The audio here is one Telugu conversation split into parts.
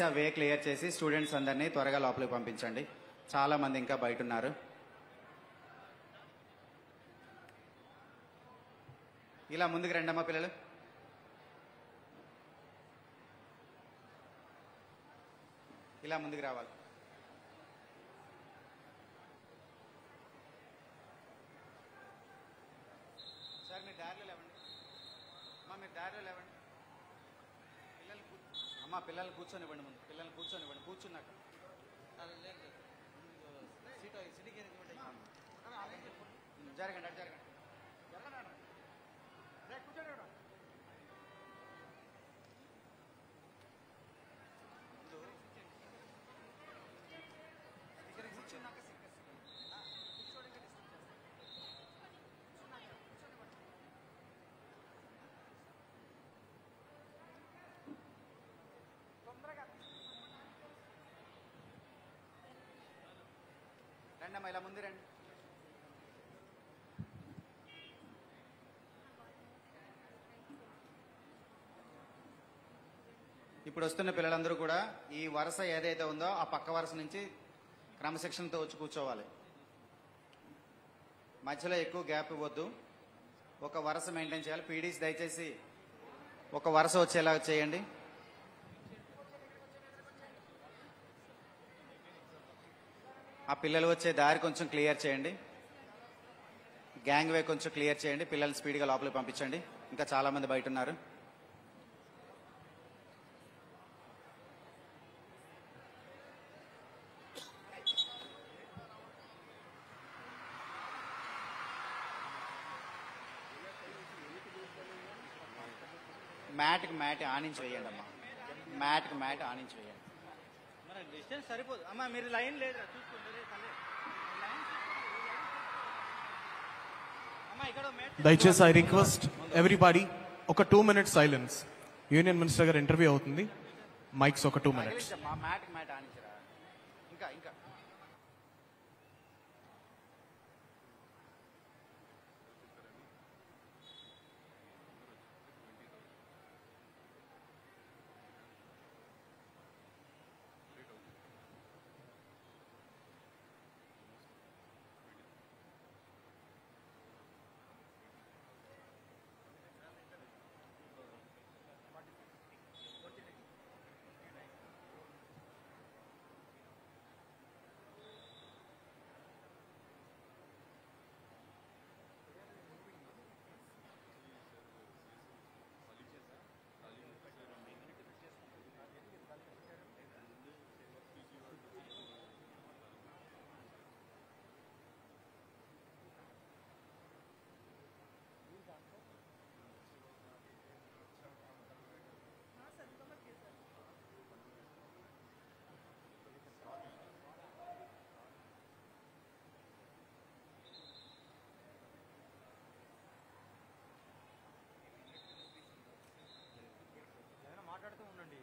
ఆ వే క్లియర్ చేసి స్టూడెంట్స్ అందరినీ త్వరగా లోపలికి పంపించండి. చాలా మంది ఇంకా బయట ఉన్నారు. ఇలా ముందుకు రండమ్మా పిల్లలు. ఇలా ముందుకు రావాలి. సార్ మీరు దారిలో లేవండి. అమ్మా మీరు దారిలో లేవండి. అమ్మా పిల్లల్ని కూర్చొనివ్వండి. ముందు పిల్లల్ని కూర్చొనివ్వండి. కూర్చున్నాక జరగండి. అటు జరగండి. రండమ్మా ఇలా ముందు రండి. ఇప్పుడు వస్తున్న పిల్లలందరూ కూడా ఈ వరుస ఏదైతే ఉందో ఆ పక్క వరుస నుంచి క్రమశిక్షణతో వచ్చి కూర్చోవాలి. మధ్యలో ఎక్కువ గ్యాప్ ఇవ్వద్దు. ఒక వరుస మెయింటైన్ చేయాలి. పీడీస్ దయచేసి ఒక వరుస వచ్చేలా చేయండి. ఆ పిల్లలు వచ్చే దారి కొంచెం క్లియర్ చేయండి. గ్యాంగ్ వే కొంచెం క్లియర్ చేయండి. పిల్లల్ని స్పీడ్గా లోపలికి పంపించండి. ఇంకా చాలా మంది బయట ఉన్నారు. మ్యాట్ ఆనించి వేయండి అమ్మా. మ్యాట్ ఆనించి వేయండి. డిస్టెన్స్ సరిపోదు అమ్మా. మీరు లైన్ లేదు దయచేసి ఐ రిక్వెస్ట్ ఎవ్రీబడి ఒక 2 minutes సైలెన్స్. యూనియన్ మినిస్టర్ గారు ఇంటర్వ్యూ అవుతుంది. మైక్స్ ఒక 2 minutes. మ్యాట్ ఆనించరా. ఇంకా మాట్లాడుతూ ఉండండి.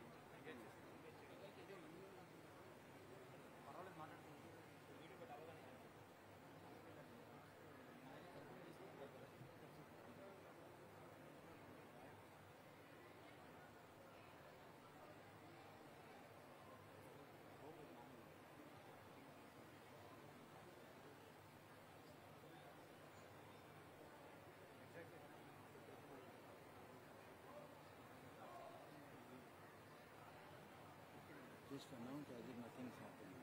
Just announce as if nothing's happened.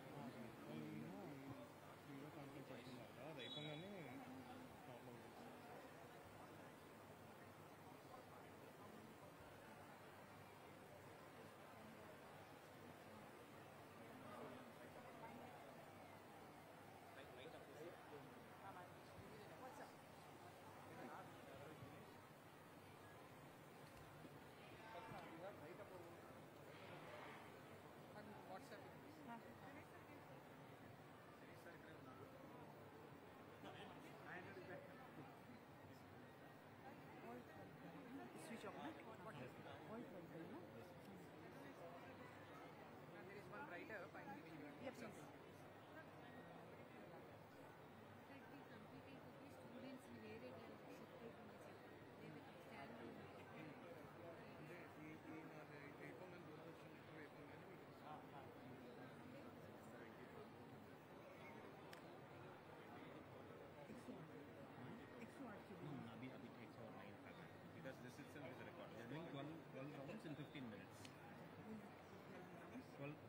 15 minutes.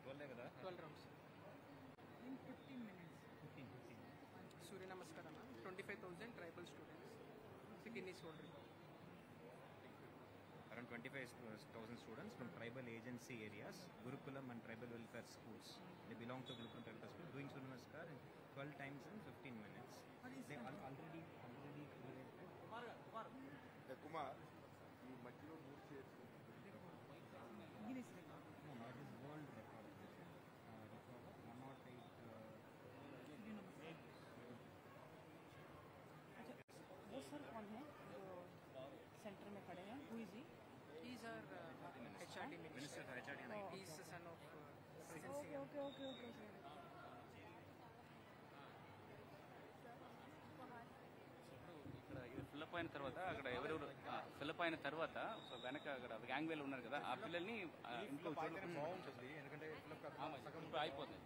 12 కదా 12 rounds. In 15 minutes. 15. Surya Namaskaram, 25,000 tribal students. It's a Guinness World Record. Around 25,000 students from tribal agency areas, Gurukulam and tribal welfare schools. They belong to Gurukulam tribal school, doing Surya Namaskar 12 times in 15 minutes. They already created. Kumar ఈ మధ్యలో మూడు చేసి Guinness record. No, that is world record. Record 108. अच्छा वो सर कौन है जो सेंटर में खड़े हैं who is he He's our HRD Minister minister. for HRD and IT. He's the son of President okay CM. Okay okay okay ఇక్కడ ఇది ఫిల్అప్ అయిన తర్వాత అక్కడ ఎవరెవరు ఫిల్అప్ అయిన తర్వాత సో వెనక అక్కడ గ్యాంగ్ వేలు ఉన్నారు కదా ఆ పిల్లల్ని ఇంట్లో బాగుంటుంది ఎందుకంటే ఇప్పుడు అయిపోతుంది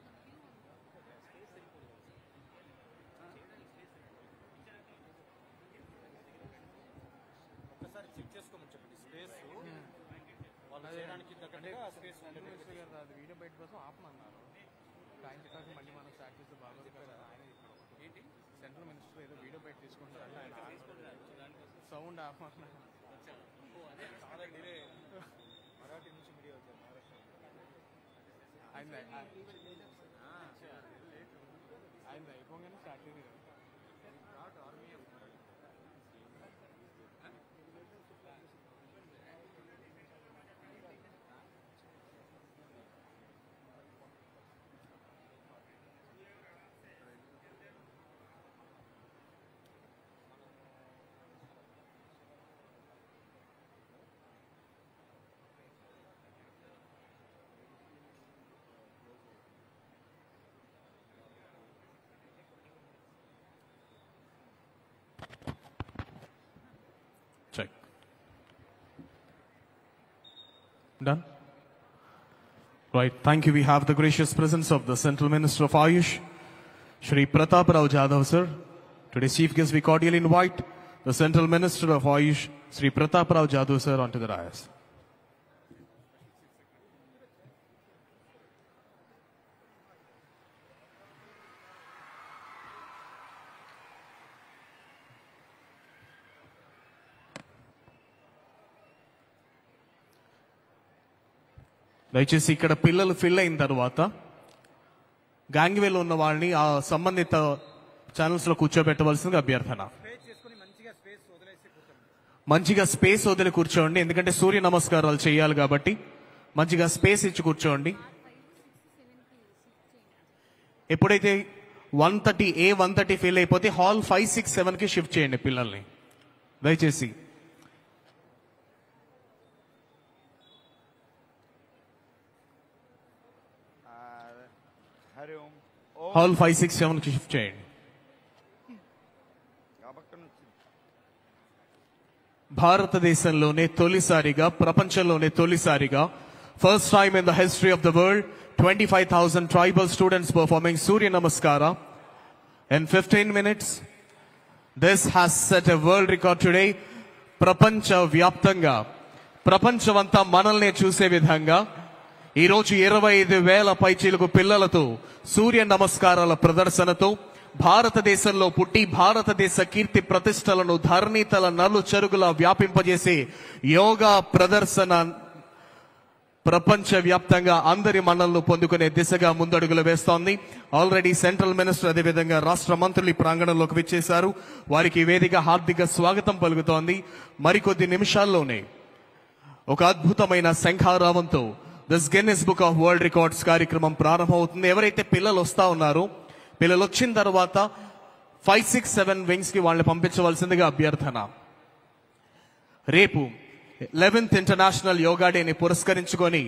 ఒక్కసారి చెక్ చేసుకోమని చెప్పండి స్పేస్ వాళ్ళు చేయడానికి తగ్గట్టుగా స్పేస్ మినిస్టర్ గారు అది వీడియో బయట కోసం ఆపమన్నారు ఆయన చెప్పాక మళ్ళీ మనం స్టార్ట్ చేస్తే బాగోదు కదా ఆయన ఏంటి సెంట్రల్ మినిస్టర్ ఏదో వీడియో బయట తీసుకుంటారు ఆయన సౌండ్ ఆపమన్నారు చాలా డిలే మరాఠీ నుంచి మీడియా వచ్చారు మహారాష్ట్ర ఆయన అయిపోగానే స్టార్ట్ అయింది కదా army Check. Done? Right. Thank you. We have the gracious presence of the Central Minister of Ayush, Shri Pratap Rao Jadhav, sir. Today's chief guest, we cordially invite the Central Minister of Ayush, Shri Pratap Rao Jadhav, sir, onto the dais. దయచేసి ఇక్కడ పిల్లలు ఫిల్ అయిన తర్వాత గ్యాంగ్వేలో ఉన్న వాళ్ళని ఆ సంబంధిత ఛానల్స్ లో కూర్చోబెట్టవలసిందిగా అభ్యర్థన. స్పేస్ చేసుకుని మంచిగా స్పేస్ వదిలేసి కూర్చోండి. మంచిగా స్పేస్ వదిలి కూర్చోండి, ఎందుకంటే సూర్య నమస్కారాలు చేయాలి కాబట్టి మంచిగా స్పేస్ ఇచ్చి కూర్చోండి. ఎప్పుడైతే 130 ఫిల్ అయిపోతే హాల్ 567 కి షిఫ్ట్ చేయండి పిల్లల్ని దయచేసి. హరి ఓం హాల్ 567 కి షిఫ్ట్ చేయండి. పక్కన వచ్చింది భారతదేశంలోనే తొలిసారిగా ప్రపంచంలోనే తొలిసారిగా first time in the history of the world 25,000 tribal students performing Surya Namaskara in 15 minutes. This has set a world record today. ప్రపంచ వ్యాప్తంగా ప్రపంచమంతా మనల్ని చూసే విధంగా ఈరోజు 25,000 పైచీలకు పిల్లలతో సూర్య నమస్కారాల ప్రదర్శనతో భారతదేశంలో పుట్టి భారతదేశ కీర్తి ప్రతిష్టలను ధరణీతల నలు చెరుగులా వ్యాపింపజేసే యోగా ప్రదర్శన ప్రపంచ వ్యాప్తంగా అందరి మన్నలను పొందుకునే దిశగా ముందడుగులు వేస్తోంది. ఆల్రెడీ సెంట్రల్ మినిస్టర్ అదేవిధంగా రాష్ట్ర మంత్రులు ఈ ప్రాంగణంలోకి విచ్చేశారు. వారికి వేదిక హార్దిక స్వాగతం పలుకుతోంది. మరికొద్ది నిమిషాల్లోనే ఒక అద్భుతమైన శంఖారావంతో this Guinness book of world records కార్యక్రమం ప్రారంభమవుతుంది. ఎవరైతే పిల్లలు వస్తా ఉన్నారో పిల్లలు వచ్చిన తర్వాత 567 వింగ్స్ కి వాళ్ళని పంపించవలసిందిగా అభ్యర్థన. రేపు 11th ఇంటర్నేషనల్ యోగా డేని పురస్కరించుకొని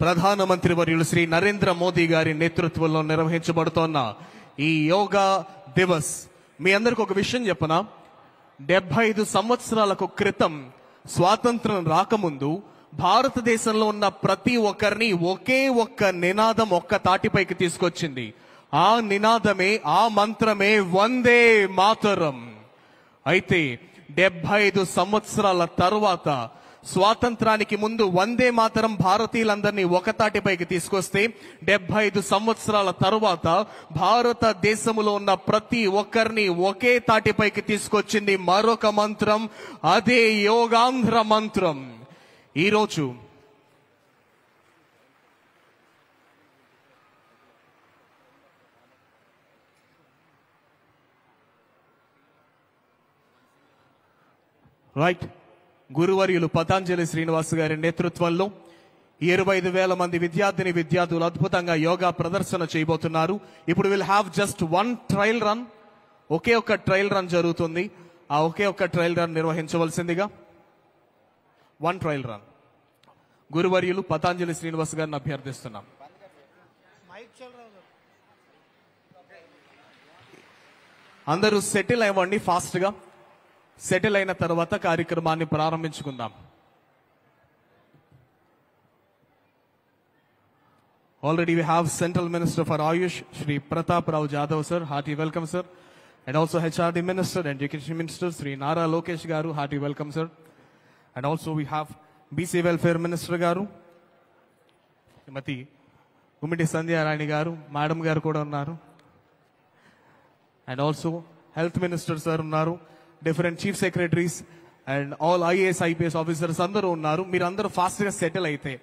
ప్రధానమంత్రి వర్యులు శ్రీ నరేంద్ర మోదీ గారి నేతృత్వంలో నిర్వహించబడుతోన్న ఈ యోగా దివస్ మీ అందరికి ఒక విషయం చెప్పనా, 75 సంవత్సరాలకు క్రితం స్వాతంత్రం రాకముందు భారతదేశంలో ఉన్న ప్రతి ఒక్కరిని ఒకే ఒక్క నినాదం ఒక్క తాటిపైకి తీసుకొచ్చింది. ఆ నినాదమే ఆ మంత్రమే వందే మాతరం. అయితే 75 సంవత్సరాల తరువాత స్వాతంత్రానికి ముందు వందే మాతరం భారతీయులందరినీ ఒకతాటిపైకి తీసుకొస్తే 75 సంవత్సరాల తరువాత భారతదేశంలో ఉన్న ప్రతి ఒక్కరిని ఒకే తాటిపైకి తీసుకొచ్చింది మరొక మంత్రం, అదే యోగాంధ్ర మంత్రం. ఈరోజు రైట్ గురువర్యులు పతాంజలి శ్రీనివాస్ గారి నేతృత్వంలో 25,000 మంది విద్యార్థులు అద్భుతంగా యోగా ప్రదర్శన చేయబోతున్నారు. ఇప్పుడు will have just one trial run. ఒకే ఒక్క ట్రయల్ రన్ జరుగుతుంది. ఆ ఒకే ఒక్క ట్రయల్ రన్ నిర్వహించవలసిందిగా వన్ ట్రయల్ రన్ గురువర్యులు పతాంజలి శ్రీనివాస్ గారిని అభ్యర్థిస్తున్నాం. అందరూ సెటిల్ అవ్వండి ఫాస్ట్ గా. సెటిల్ అయిన తర్వాత కార్యక్రమాన్ని ప్రారంభించుకుందాం. Already we have Central Minister for Ayush, Shri Pratap Rao Jadhav sir, hearty welcome sir. And also HRD Minister and Education Minister Shri Nara Lokesh Garu, hearty welcome sir. And also we have BC Welfare Minister Garu, Srimati Gumidi Sandhya Rani Garu, Madam Garu Koda Unnaru. And also Health Minister sir Unnaru, different Chief Secretaries and all IAS, IPS officers andaru unnaru. Meer andaru fast ga settle aithe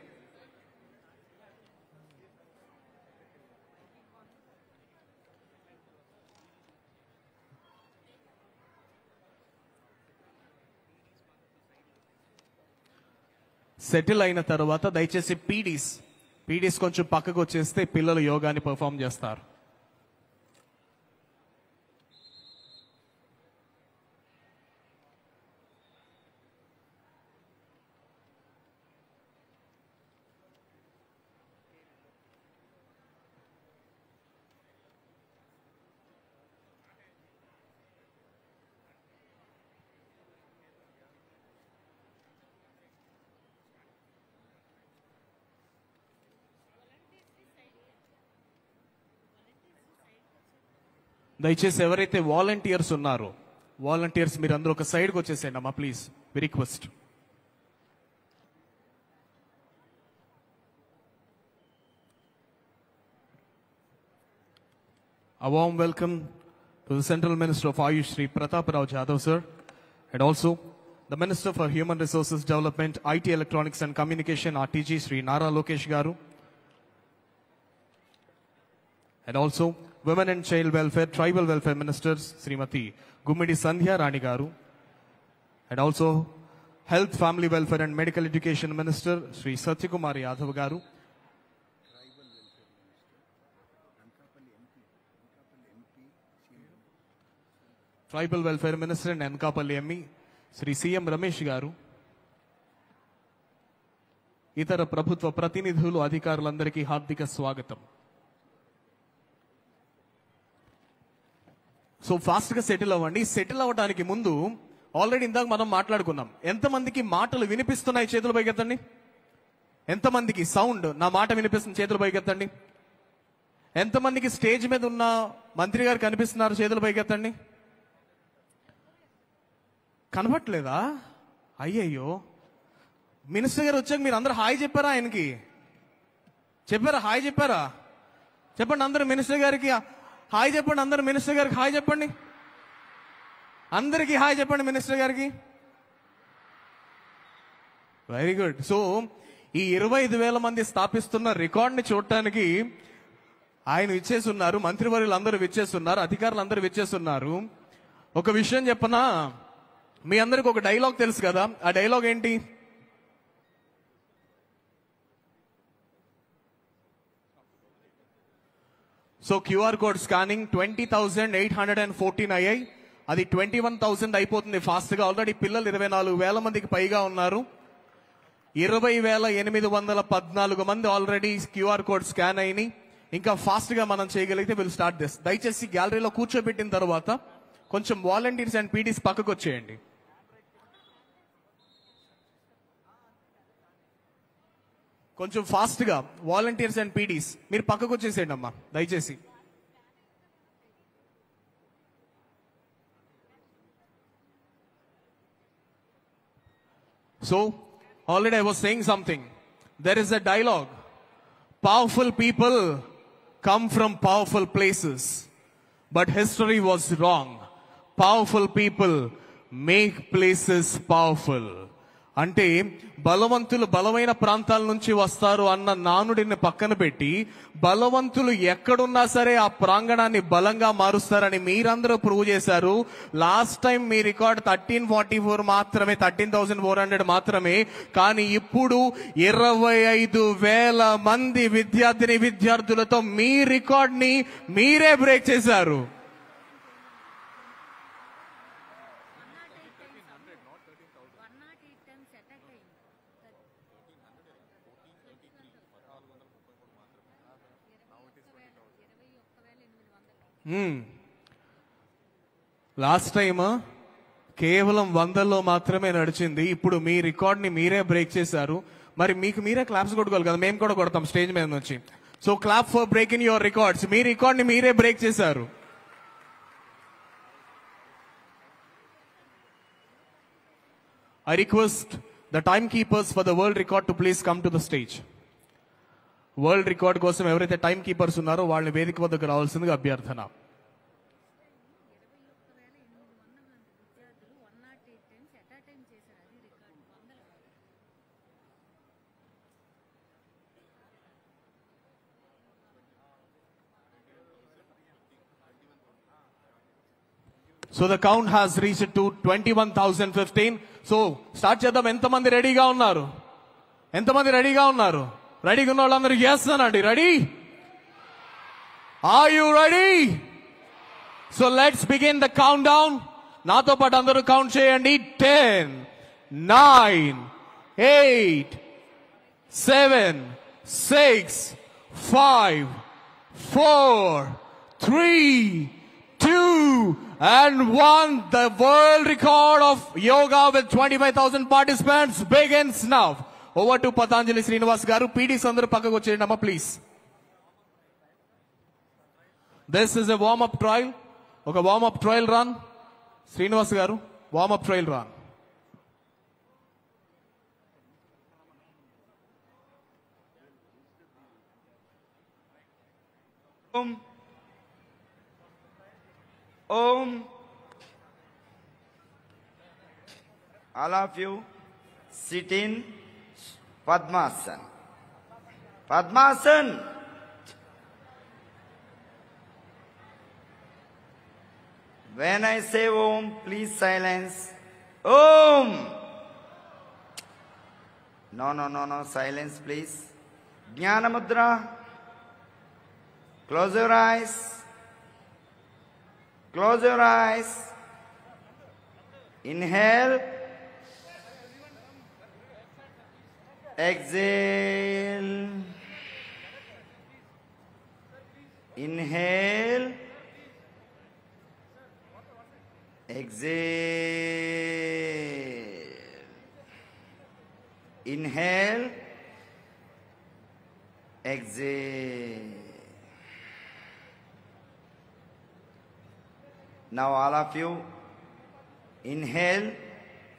settle అయిన తర్వాత దయచేసి పీడీస్ కొంచెం పక్కకు వచ్చేస్తే పిల్లలు యోగాని పర్ఫామ్ చేస్తారు. దయచేసి ఎవరైతే వాలంటీర్స్ ఉన్నారో వాలంటీర్స్ మీరు అందరూ ఒక సైడ్కి వచ్చేసేయండి అమ్మా please, we request. A warm welcome to the Central Minister of Ayush, Shri Pratap Rao Jadhav sir, and also the Minister for Human Resources Development, IT Electronics and Communication, RTG, Shri Nara Lokesh Garu, and also Women and Child Welfare, Tribal Welfare Ministers, Srimati Gumidi Sandhya Rani Garu, and also Health, Family Welfare and Medical Education Minister, Shri Satyakumar Yadav Garu, Tribal Welfare Minister and Ankapalli ME, Shri CM Ramesh Garu, ఇతర ప్రభుత్వ ప్రతినిధులు అధికారులందరికీ హార్దిక స్వాగతం. సో ఫాస్ట్ గా సెటిల్ అవ్వండి. సెటిల్ అవ్వడానికి ముందు ఆల్రెడీ ఇందాక మనం మాట్లాడుకున్నాం. ఎంతమందికి మాటలు వినిపిస్తున్నాయి చేతులు పైకెత్తండి. ఎంతమందికి సౌండ్ నా మాట వినిపిస్తుంది చేతులు పైకెత్తండి. ఎంతమందికి స్టేజ్ మీద ఉన్న మంత్రి గారు కనిపిస్తున్నారు చేతులు పైకెత్తండి. కనబట్లేదా? అయ్యయ్యో, మినిస్టర్ గారు వచ్చాక మీరు అందరూ హాయ్ చెప్పారా? ఆయనకి చెప్పారా? హాయ్ చెప్పారా? చెప్పండి అందరూ మినిస్టర్ గారికి హాయ్ చెప్పండి. అందరూ మినిస్టర్ గారికి హాయ్ చెప్పండి. అందరికీ హాయ్ చెప్పండి మినిస్టర్ గారికి. Very good. సో ఈ 25,000 మంది స్థాపిస్తున్న రికార్డ్ని చూడటానికి ఆయన విచ్చేస్తున్నారు, మంత్రివర్యులు అందరూ విచ్చేస్తున్నారు, అధికారులు అందరూ విచ్చేస్తున్నారు. ఒక విషయం చెప్పనా, మీ అందరికి ఒక డైలాగ్ తెలుసు కదా. ఆ డైలాగ్ ఏంటి? సో క్యూఆర్ కోడ్ స్కానింగ్ 20,814 అయ్యాయి. అది 21,000 అయిపోతుంది ఫాస్ట్ గా. ఆల్రెడీ పిల్లలు 24,000 మందికి పైగా ఉన్నారు. 20,814 మంది ఆల్రెడీ క్యూఆర్ కోడ్ స్కాన్ అయినాయి. ఇంకా ఫాస్ట్ గా మనం చేయగలిగితే విల్ స్టార్ట్ దిస్. దయచేసి గ్యాలరీలో కూర్చోబెట్టిన తర్వాత కొంచెం వాలంటీర్స్ అండ్ పీడీస్ పక్కకు వచ్చేయండి. కొంచెం ఫాస్ట్ గా వాలంటీర్స్ అండ్ పీడీస్ మీరు పక్కకు వచ్చేసేయండి అమ్మా దయచేసి. So Already I was saying something. There is a dialogue. Powerful people come from powerful places. But history was wrong. Powerful people make places powerful. అంటే బలవంతులు బలమైన ప్రాంతాల నుంచి వస్తారు అన్న నానుడిని పక్కన పెట్టి బలవంతులు ఎక్కడున్నా సరే ఆ ప్రాంగణాన్ని బలంగా మారుస్తారని మీరందరూ ప్రూవ్ చేశారు. లాస్ట్ టైం మీ రికార్డ్ 1344 మాత్రమే, 13,400 మాత్రమే. కానీ ఇప్పుడు 25,000 మంది విద్యార్థులతో మీ రికార్డ్ ని మీరే బ్రేక్ చేశారు. లాస్ట్ టైం కేవలం 100లో మాత్రమే నడిచింది. ఇప్పుడు మీ రికార్డ్ ని మీరే బ్రేక్ చేశారు. మరి మీకు మీరే క్లాప్స్ కొట్టుకోవాలి కదా, మేము కూడా కొడతాం స్టేజ్ మీద నుంచి. So clap for breaking your records. Me record ని మీరే బ్రేక్ చేశారు. I request the timekeepers for the world record to please come to the stage. World record కోసం ఎవరైతే టైం కీపర్స్ ఉన్నారో వాళ్ళని వేదిక వద్దకు రావాల్సిందిగా అభ్యర్థన. So the count has reached to 21,015. So start చేద్దాం. ఎంతమంది రెడీగా ఉన్నారు? ఎంతమంది రెడీగా ఉన్నారు? రెడీగా ఉన్న వాళ్ళందరూ ఎస్ అనండి. Ready? Are you ready? So let's begin the count down. నాతో పాటు అందరూ కౌంట్ చేయండి. 10, 9, 8, 7, 6, 5, 4, 3, 2, and 1. The world record of yoga with 25,000 participants begins now. Over to Patanjali Srinivas garu. PDs andaru pakkaku vacheyandamma please. This is a warm up trial. Oka warm up trial run. Srinivas garu, warm up trial run. Om. All of you sit in Padmasana. Padmasana. When I say Om, please silence. Om. No, silence please. Jnana Mudra. Close your eyes. Close your eyes. Inhale. Exhale. Inhale. Exhale. Inhale. Exhale. Now all of you inhale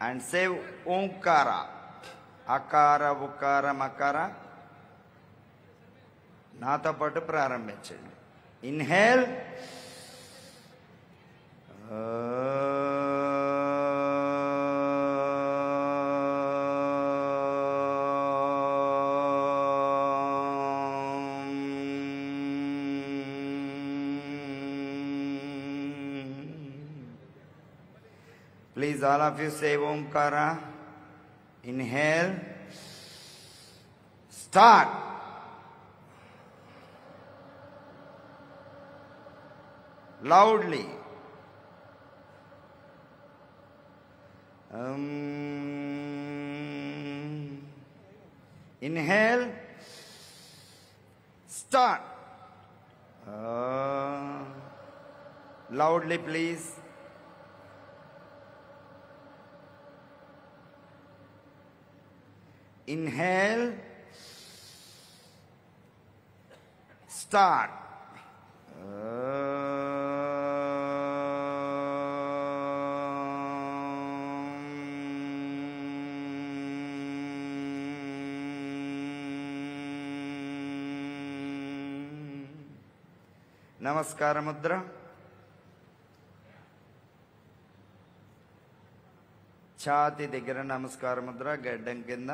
and say Omkara. Akara, Ukara, Makara. నాతో పాటు ప్రారంభించండి. Inhale. Please all of you say Omkara. Inhale. Start. Loudly. Inhale. Start. Loudly please. Inhale. Start. నమస్కార ముద్ర. ఛాతి దగ్గర నమస్కార ముద్ర, గడ్డం కింద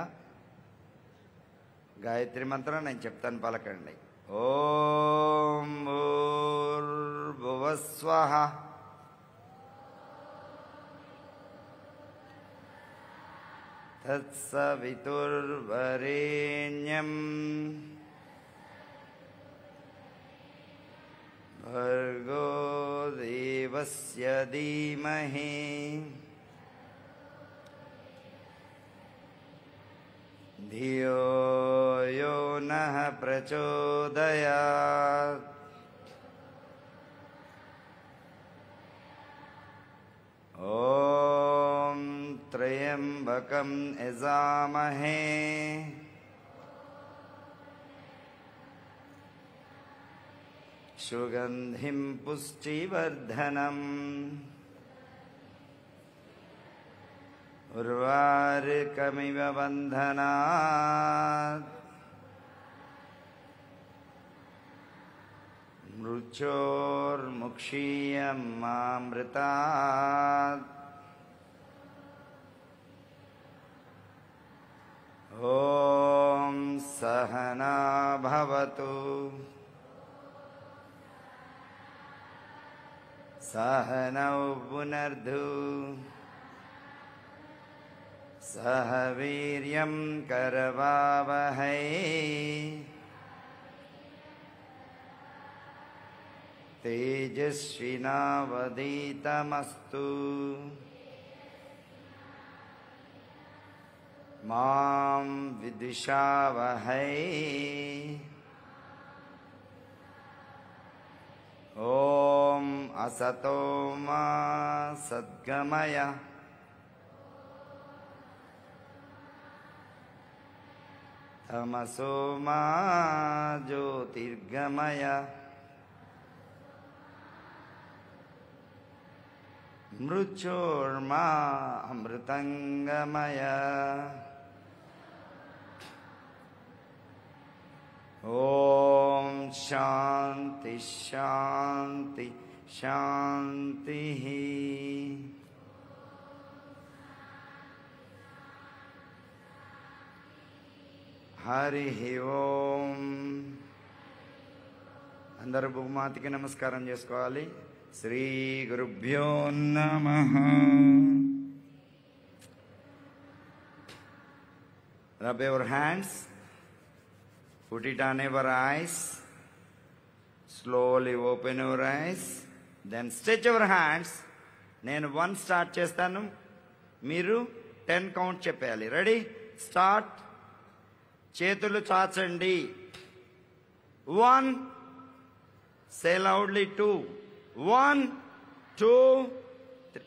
గాయత్రి మంత్రం నేను చెప్తాను, పలకండి. ఓం భూర్భువస్వః తత్సవితుర్వరేణ్యం భర్గో దేవస్య ధీమహి ధియో యో నః ప్రచోదయాత్. ఓం త్రయంబకం యజామహే సుగంధిం పుష్టివర్ధనం ఉర్వారుకమివ బంధనాత్. మృత్యోర్ముక్షీయం మామృతాత్. ఓం సహనా భవతు సహనౌ పునర్ధు సహ వీర్యం కరవావహై తేజస్వినావధీతమస్తు. మాం విద్విషావహై. ఓం అసతో మా సద్గమయ తమసో మా జ్యోతిర్గమయ. మృత్యోర్మా అమృతంగమయ. ఓం శాంతి శాంతి శాంతి. హరి ఓం. అందరూ భూమాతికి నమస్కారం చేసుకోవాలి. శ్రీ గురుభ్యో నమః. Rub your hands. Put it on your eyes. Slowly open your eyes. Then stretch your hands. నేను 1 స్టార్ట్ చేస్తాను, మీరు 10 కౌంట్ చెప్పేయాలి. రెడీ? స్టార్ట్. చేతులు చాచండి. 1. Say loudly 2. 1, 2, 3.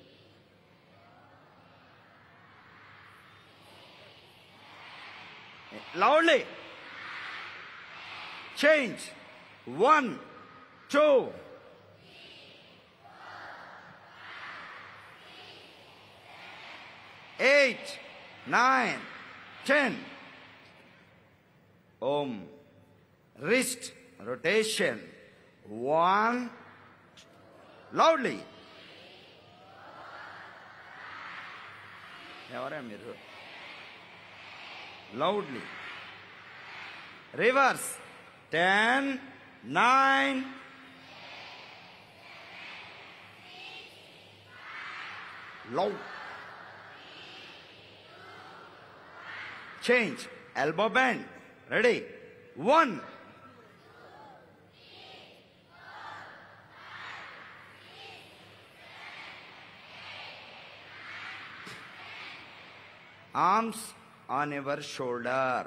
Loudly. Change. 1, 2. 8, 9, 10. Om. Wrist rotation. 1. Loudly. ఎవరా మీరు? Loudly. Reverse. 10, 9. Loud. Change. Elbow bend. Ready? 1. Arms on your shoulder.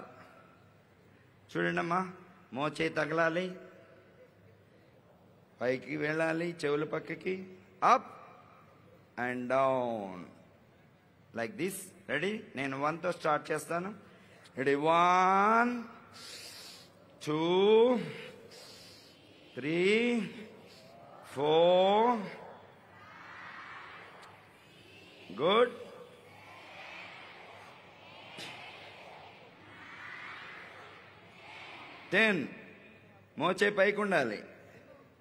చూడండమ్మా, మోచే తగలాలి, పైకి వెళ్ళాలి, చెవుల పక్కకి. Up and down like this. Ready? నేను 1 తో స్టార్ట్ చేస్తాను. రెడీ? 1, 2, 3, 4. గుడ్. 10. మోచే పైకి ఉండాలి.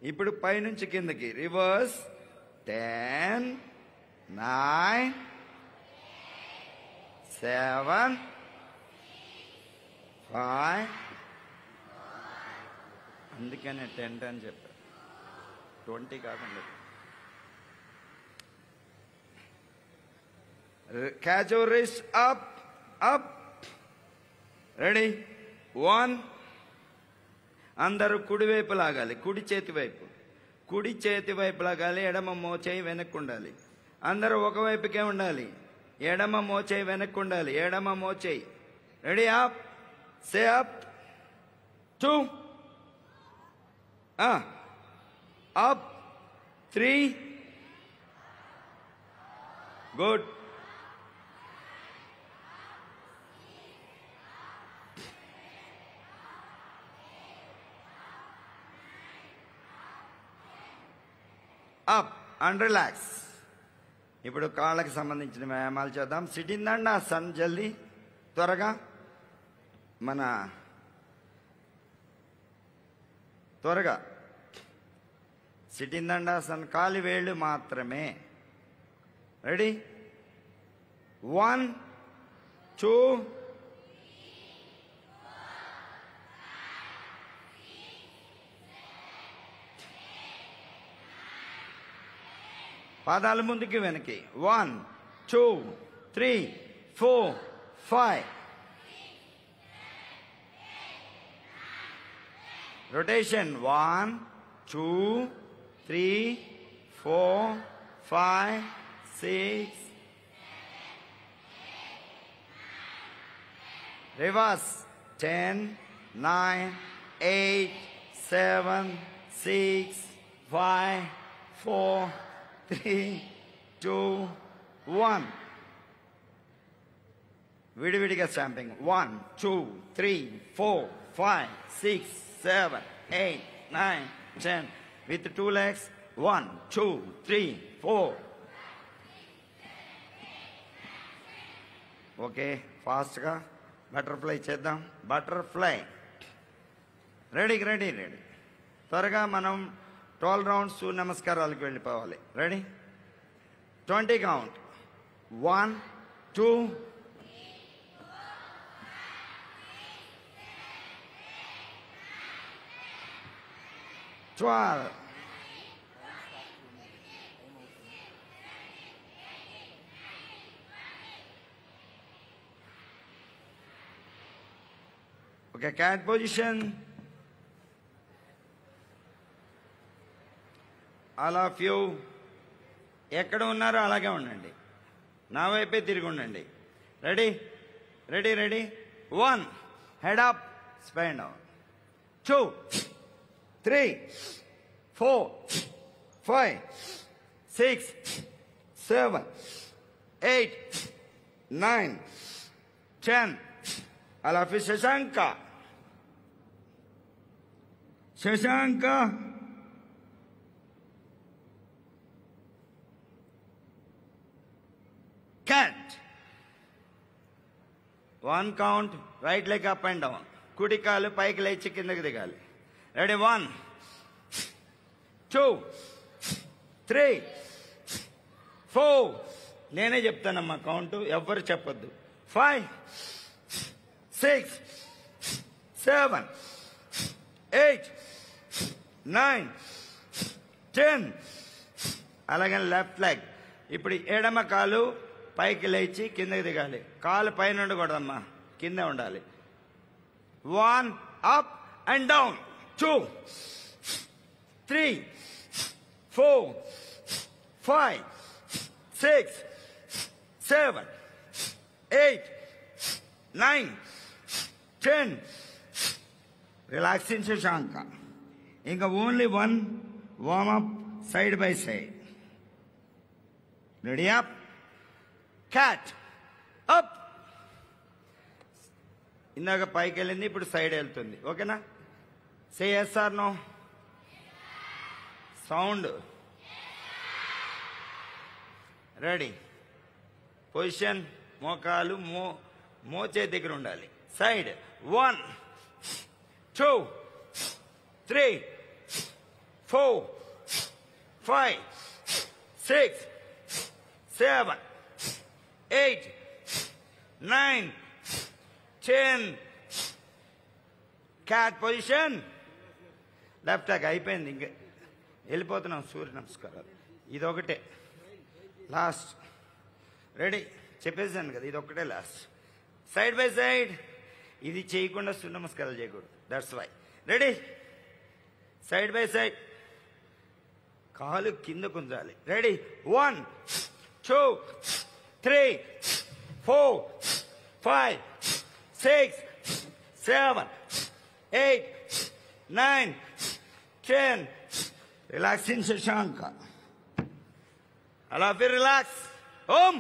ఇప్పుడు పైనుంచి కిందకి రివర్స్ 10 9 7 5 అందుకనే 10 అని చెప్పారు 20 కాకుండా catch your wrist up up ready 1 అందరూ కుడివైపు లాగాలి కుడి చేతి వైపు లాగాలి ఎడమ మోచేయి వెనక్కు ఉండాలి అందరూ ఒకవైపుకే ఉండాలి ఎడమ మోచేయి వెనక్కు ఉండాలి ఎడమ మోచేయి ready up say up 2 up 3 good up and relax ఇప్పుడు కాళ్ళకి సంబంధించిన వ్యాయామాలు చేద్దాం సిట్టింగ్ దండాసన్ జల్దీ త్వరగా సిట్టింగ్ దండాసన్ కాలి వేళ్ళు మాత్రమే రెడీ 1 2 పాదాలు ముందుకి వెనక్కి 1 2 3 4 5 రొటేషన్ 1 2 3 4 5 6 రివర్స్ 10 9 8 7 6 5 4 3 2 1 విడివిడిగా స్టాంపింగ్ 1 2 3 4 5 6 7 8 9 10 with 2 legs 1 2 3 4 ఓకే ఫాస్ట్గా బటర్ఫ్లై చేద్దాం బటర్ఫ్లై రెడీ త్వరగా మనం 12 రౌండ్స్ నమస్కారాలకు వెళ్ళిపోవాలి ready 20 count 1 2 12 okay cat position all of you ఎక్కడ ఉన్నారో అలాగే ఉండండి నా వైపే తిరిగి ఉండండి ready 1 head up spine down 2 3 4 5 6 7 8 9 10 all of you శశాంక cat 1 count right leg up and down కుడి కాలు పైకి లేచి కిందకి దిగాలి రెడీ 1 2 3 4 నేనే చెప్తానమ్మా కౌంట్ ఎవ్వరు చెప్పొద్దు 5 6 7 8 9 10 అలాగే లెఫ్ట్ లెగ్ ఇప్పుడు ఎడమ కాలు పైకి లేచి కిందకి దిగాలి కాలు పైన ఉండకూడదమ్మా కింద ఉండాలి 1 up and down 2 3 4 5 6 7 8 9 10 relaxing Shashanka ఇంకా only 1 warm up side by side ready up cat up ఇందాక పైకి వెళ్ళింది ఇప్పుడు సైడ్ వెళ్తుంది ఓకేనా say yes or no sound ready position మోకాలు మోచే దగ్గర ఉండాలి side 1 2 3 4, 5, 6, 7, 8, 9, 10. Cat position. Left talk అయిపోయింది. ఇంక వెళ్ళిపోతున్నాం సూర్య నమస్కారాలు. ఇదొకటే లాస్ట్. రెడీ చెప్పేసాను కదా, ఇదొక్కటే లాస్ట్. Side by side. ఇది చేయకుండా సూర్య నమస్కారాలు చేయకూడదు. That's why. Ready side by side. కాలు కింద కుంచాలి. Ready 1, 2, 3, 4, 5, 6, 7, 8, 9, 10. Relaxing Shashanka. Allow you relax. Om.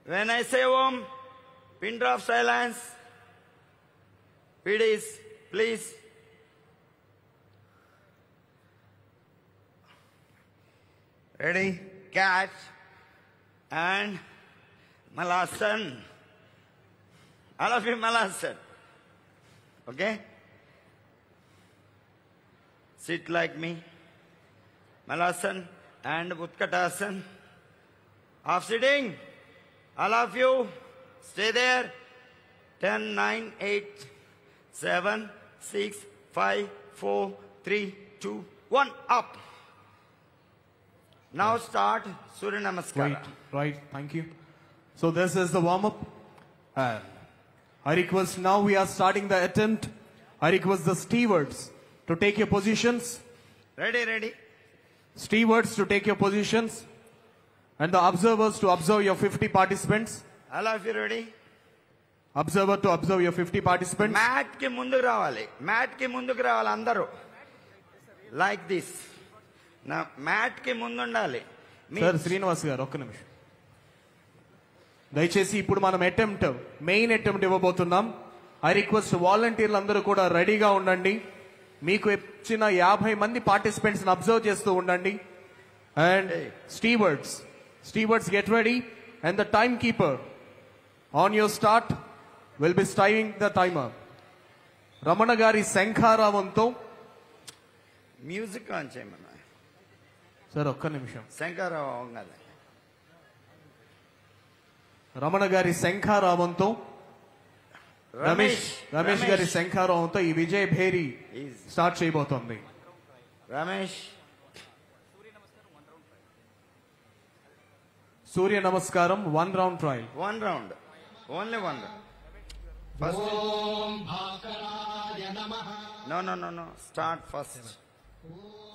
When I say Om, pin drop silence. PDs, please. Ready? Catch. And Malasan. All of you Malasan. Okay? Sit like me. Malasan and Utkatasana. Half sitting. All of you stay there. 10, 9, 8, 7, 6, 5, 4, 3, 2, 1. Up. Now start Surya Namaskara. Right. Thank you. So this is the warm-up. I request now we are starting the attempt. I request the stewards to take your positions. Ready. Stewards to take your positions. And the observers to observe your 50 participants. All of you ready? Observer to observe your 50 participants. Mat ki munduku ravali. Mat ki munduku ravali andaru. Like this. Now mat ki mundu undali. Sir Srinivas గారు ఒక్క నిమిషం దయచేసి ఇప్పుడు మనం మెయిన్ అటెంప్ట్ ఇవ్వబోతున్నాం. ఐ రిక్వెస్ట్ వాలంటీర్లు అందరూ కూడా రెడీగా ఉండండి. మీకు ఇచ్చిన 50 మంది పార్టిసిపెంట్స్ అబ్జర్వ్ చేస్తూ ఉండండి. And stewards get ready and the time keeper on your start will be striving the timer. Ramana గారి శంఖారావంతో మ్యూజిక్ ఆన్ చేయమన్నా. సార్ ఒక్క నిమిషం. శంఖారావం కదా. రమణ గారి శంఖారావంతో రమేష్ గారి శంఖారావంతో ఈ విజయ్ భేరి స్టార్ట్ చేయబోతోంది. రమేష్ సూర్య నమస్కారం 1 round trial. 1 round. Only 1 round. First. No. Start first.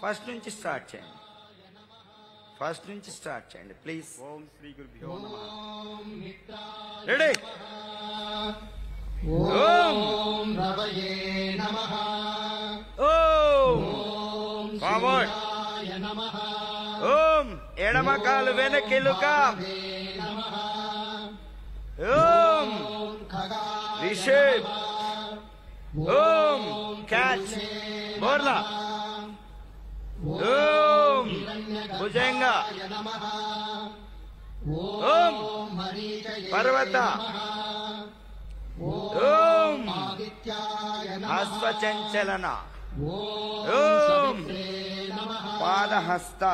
First నుంచి స్టార్ట్ చేయండి. ప్లీజ్. ఓం శ్రీ గురుభ్యో నమః. రెడీ. ఓం రవయే నమః. ఓం ఫార్వర్డ్. నమః. ఓం ఎడమ కాలు వెనకెలుక. ఓం రిషేప్. ఓం క్యాచ్ బోర్లా. ఓం భుజంగ. ఓం పర్వత. ఓం హస్తచంచలన. ఓం పాదహస్త.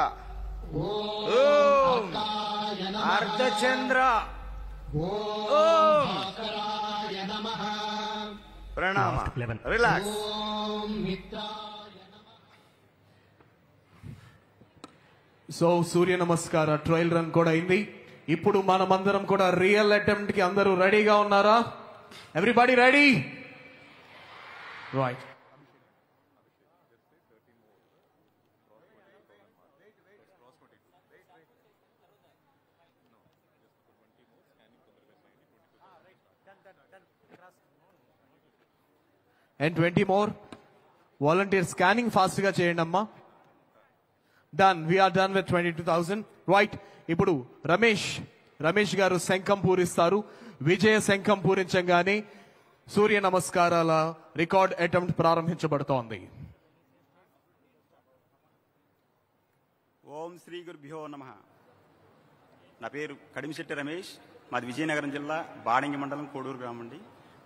ఓం అర్ధచంద్ర. ఓం ప్రణామ. రిలాక్స్. సో సూర్య నమస్కార ట్రయల్ రన్ కూడా అయింది. ఇప్పుడు మనమందరం కూడా రియల్ అటెంప్ట్ కి అందరూ రెడీగా ఉన్నారా? Everybody ready? Right. And 20 more. Volunteer scanning fast గా చేయండి అమ్మా. Done. We are done with 22,000. Right. ఇప్పుడు రమేష్ గారు శంఖం పూరిస్తారు. విజయ శంఖం పూరించగానే సూర్య నమస్కారాల రికార్డ్ అటెంప్ట్ ప్రారంభించబడుతోంది. ఓం శ్రీ గురుభ్యో నమః. నా పేరు కడిమిశెట్టి రమేష్. మాది విజయనగరం జిల్లా బాడంగి మండలం కోడూరు గ్రామం అండి.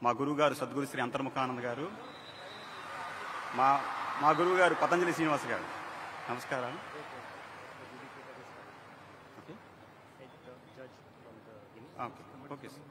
మా గురువు గారు సద్గురు శ్రీ అంతర్ముఖానంద గారు, మా గురువు గారు పతంజలి శ్రీనివాస్ గారు. నమస్కారాలు. Okay sir.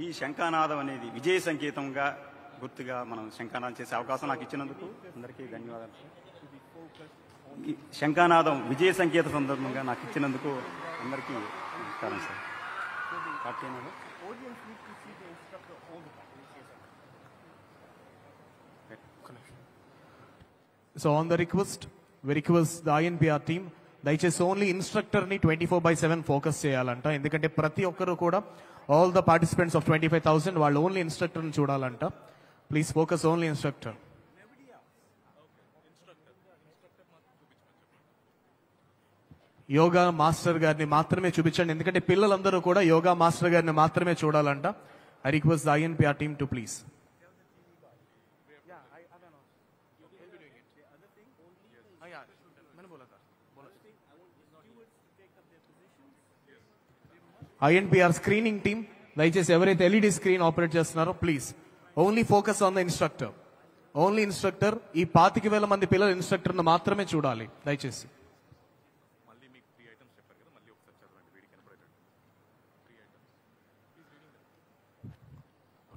ఈ శంఖానాదం అనేది విజయ సంకేతంగా గుర్తుగా మనం శంఖానాదం చేసే అవకాశం నాకు ఇచ్చినందుకు అందరికీ ధన్యవాదాలు. ఈ శంఖానాదం విజయ సంకేత సందర్భంగా నాకు ఇచ్చినందుకు అందరికీ నమస్కారం sir. So on the request, we request the INPR team, దయచేసి ఓన్లీ ఇన్స్ట్రక్టర్ని 24/7 ఫోకస్ చేయాలంట. ఎందుకంటే ప్రతి ఒక్కరు కూడా ఆల్ ద పార్టిసిపెంట్స్ ఆఫ్ 25,000 వాళ్ళు ఓన్లీ ఇన్స్ట్రక్టర్ని చూడాలంట. Please focus only instructor. Yoga master గారిని మాత్రమే చూపించండి, ఎందుకంటే పిల్లలందరూ కూడా యోగా మాస్టర్ గారిని మాత్రమే చూడాలంట. I request the INPR team to please. INPR screening team దయచేసి ఎవరైతే LED స్క్రీన్ ఆపరేట్ చేస్తున్నారో please only focus on the instructor. Only instructor. ఈ 25,000 మంది పిల్లలు ఇన్స్ట్రక్టర్ను మాత్రమే చూడాలి దయచేసి.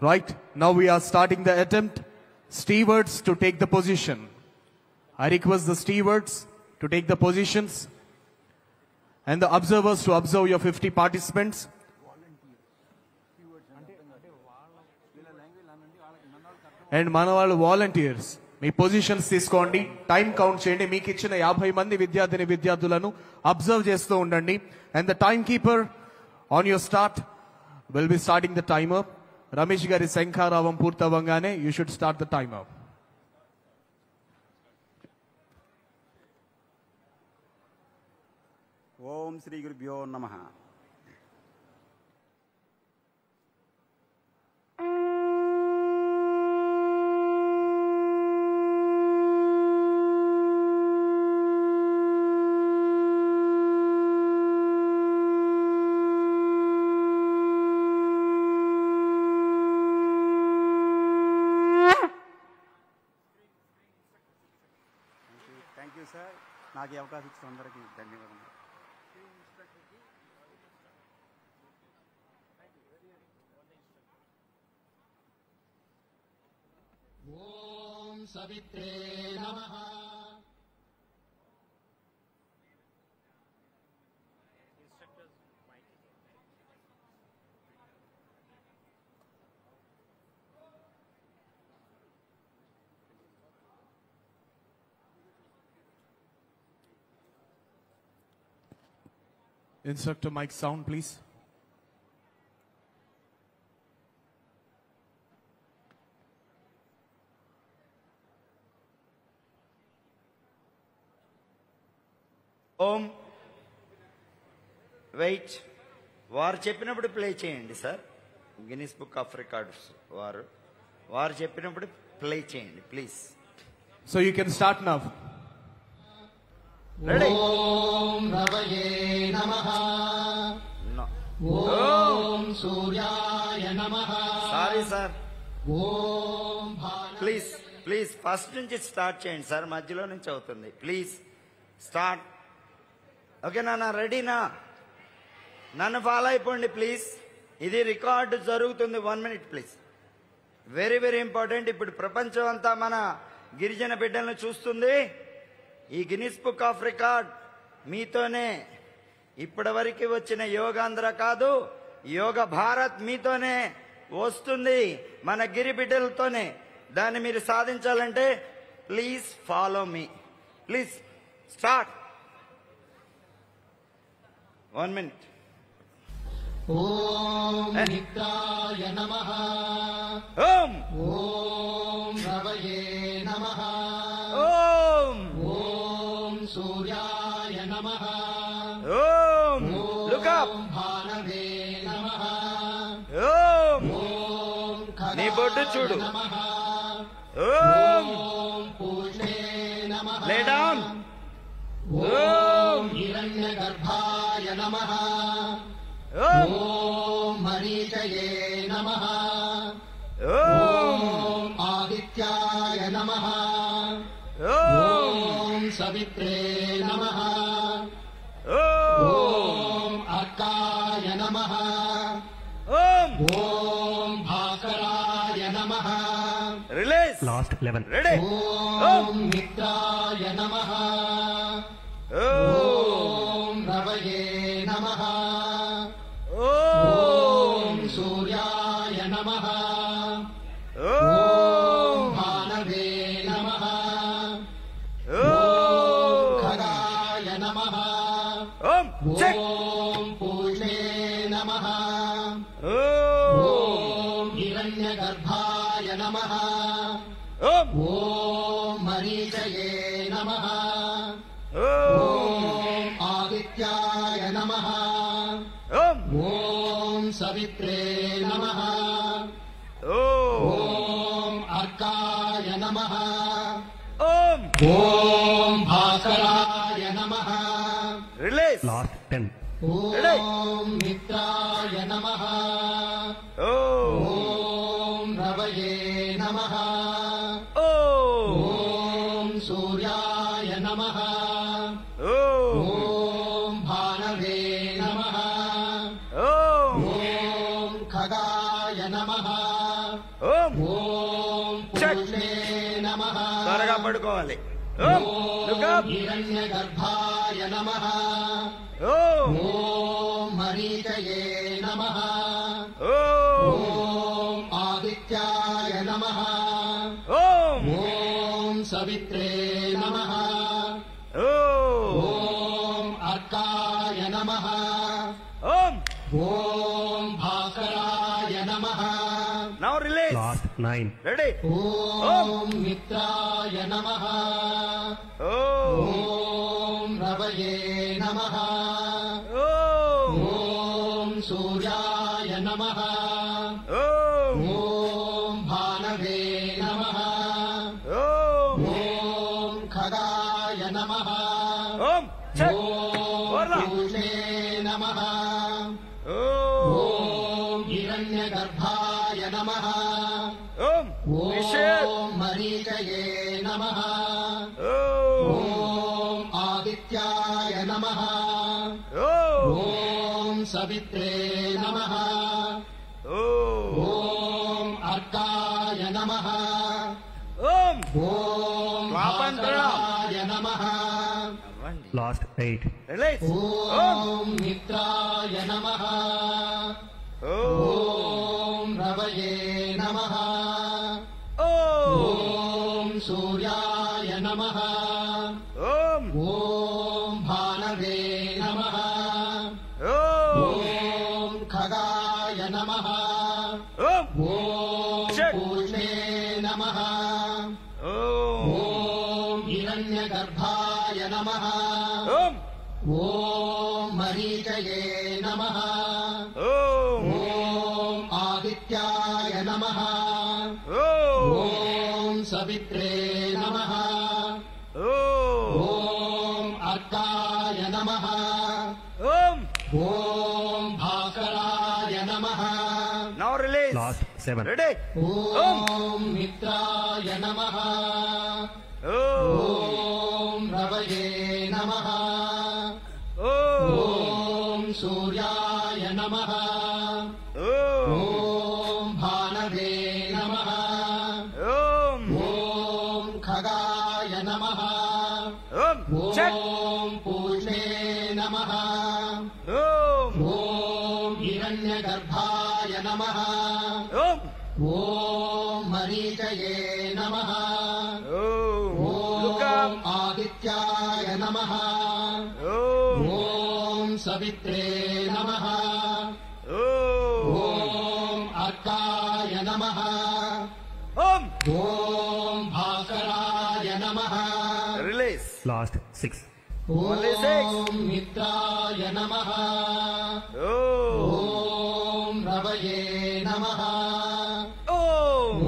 Right, now we are starting the attempt. Stewards to take the position. I request the stewards to take the positions and the observers to observe your 50 participants. And మనవాళ్ళు వాలంటీర్స్ మీ పొజిషన్స్ తీసుకోండి, టైం కౌంట్ చేయండి. మీకు ఇచ్చిన 50 మంది విద్యార్థులను అబ్జర్వ్ చేస్తూ ఉండండి. And the time keeper on your start will be starting the timer. Ramesh గారి శంఖారావం పూర్తవ్వగానే you should start the timer. ఓం శ్రీ గురుభ్యో నమః. Thank you sir. నాకు ఈ అవకాశం ఇచ్చిన అందరికీ ధన్యవాదాలు. ఓం సవిత్రే నమః. Instructor mic sound please. ఓం వెయిట్. వారు చెప్పినప్పుడు ప్లే చేయండి sir. Guinness book of records వారు చెప్పినప్పుడు ప్లే చేయండి please. So you can start now. Ready. ఓం రవయే నమః. ఓం సూర్యాయ నమః. సారీ సార్, ఓం ప్లీజ్ ఫస్ట్ నుంచి స్టార్ట్ చేయండి సార్. మధ్యలో నుంచి అవుతుంది. Please start. ఓకేనా? రెడీనా? నన్ను ఫాలో అయిపోండి ప్లీజ్. ఇది రికార్డు జరుగుతుంది. 1 minute please. Very very important. ఇప్పుడు ప్రపంచం అంతా మన గిరిజన బిడ్డలను చూస్తుంది. ఈ గిన్నిస్ బుక్ ఆఫ్ రికార్డ్ మీతోనే. ఇప్పటివరకు వచ్చిన యోగాంధ్ర కాదు, యోగ భారత్ మీతోనే వస్తుంది, మన గిరి బిడ్డలతోనే. దాన్ని మీరు సాధించాలంటే please follow me. Please start. 1 minute. ఓం నిత్యాయ నమః. ఓం ఓం రవయే నమః. ఓం ఓం సూర్యాయ నమః. ఓం ఓం అటు చూడు. ఓం పూర్ణే నమః. Lay down. ఓం హిరణ్యగర్భాయ నమః. ఓం మరీచయే నమః. ఓం ఆదిత్యాయ నమః. ఓం సవిత్రే నమః. ఓం అర్కాయ నమః. ఓం భాస్కరాయ నమః. రిలీజ్. Last 11. రెడీ. ఓం మిత్రాయ నమః. ఓం రవయే నమః. ఓం సూర్యాయ నమః. ఓం భానవే నమః. ఓం ఖగాయ నమః. ఓం చెక్. ఓం పూర్ణే నమః. ఓం హిరణ్యగర్భాయ నమః. ఓం ఓం మరీచయే నమః. ఓం ఓం ఆదిత్యాయ నమః. ఓం ఓం సవిత్రే నమః. ఓం ఓం అర్కాయ నమః. ఓం ఓం భాస్కరాయ నమః. రిలీజ్. Last 10. ఓం మిత్రాయ నమః. ఓం ఓం రవయే నమః. ఓం ఓం సూర్యాయ నమః. ఓం ఓం భానవే నమః. ఓం ఓం ఖగాయ నమః. ఓం ఓం చెక్. పూర్ణే నమః. త్వరగా పడుకోవాలి. ఓం లుక్ ఓం అప్. హిరణ్యగర్భాయ నమః. ఓం ఓం మరీచయే నమః. ఓం ఓం ఆదిత్యాయ నమః. ఓం ఓం సవిత్రే నమః. ఓం ఓం అర్కాయ నమః. ఓం ఓం భాస్కరాయ నమః. Now release. Last 9. రెడీ. ఓం మిత్రాయ నమః. ఓం ఓం రవయే నమః. ఓం ఓం సూర్యాయ నమః. ఓం ఓం భానవే నమః. ఓం ఓం ఖగాయ నమః. ఓం చెక్. ఓం పూర్ణే నమః. ఓం ఓం హిరణ్యగర్భాయ నమః. ఓం నిషేధ్. ఓం మరీచయే నమః. ఓం ఓం ఆదిత్యాయ నమః. ఓం ఓం సవిత్రే నమః. ఓం ఓం అర్కాయ నమః. ఓం ఓం స్వాతంత్రం. భాస్కరాయ నమః. Last 8. రిలీజ్. ఓం మిత్రాయ నమః. ఓం రవయే నమః. ఓం సూర్యాయ నమః. ఓం ఓం భానవే నమః. ఓం ఖగాయ నమః. ఓం ఓం చెక్. పూర్ణే నమః. ఓం ఓం హిరణ్యగర్భాయ నమః. ఓం ఓం మరీచయే నమః. ఓం ఓం ఆదిత్యాయ నమః. ఓం ఓం సవిత్రే నమః. ఓం ఓం అర్కాయ నమః. ఓం ఓం భాస్కరాయ నమః. Now release. Last 7. రెడీ. ఓం మిత్రాయ నమః. ఓం ఓం రవయే నమః. ఓం ఓం సూర్యాయ నమః. ఓం ఓం భానవే నమః. ఓం ఓం ఖగాయ నమః. ఓం చెక్. ఓం పూర్ణే నమః. ఓం ఓం హిరణ్యగర్భాయ నమః. ఓం ఓం మరీచయే నమః. ఓం లుక్ ఓం అప్. ఆదిత్యాయ నమః. ఓం ఓం సవిత్రే నమః. ఓం ఓం అర్కాయ నమః. ఓం ఓం భాస్కరాయ నమః. రిలీజ్. Last 6. Only 6. ఓం మిత్రాయ నమః. ఓం ఓం రవయే నమః. ఓం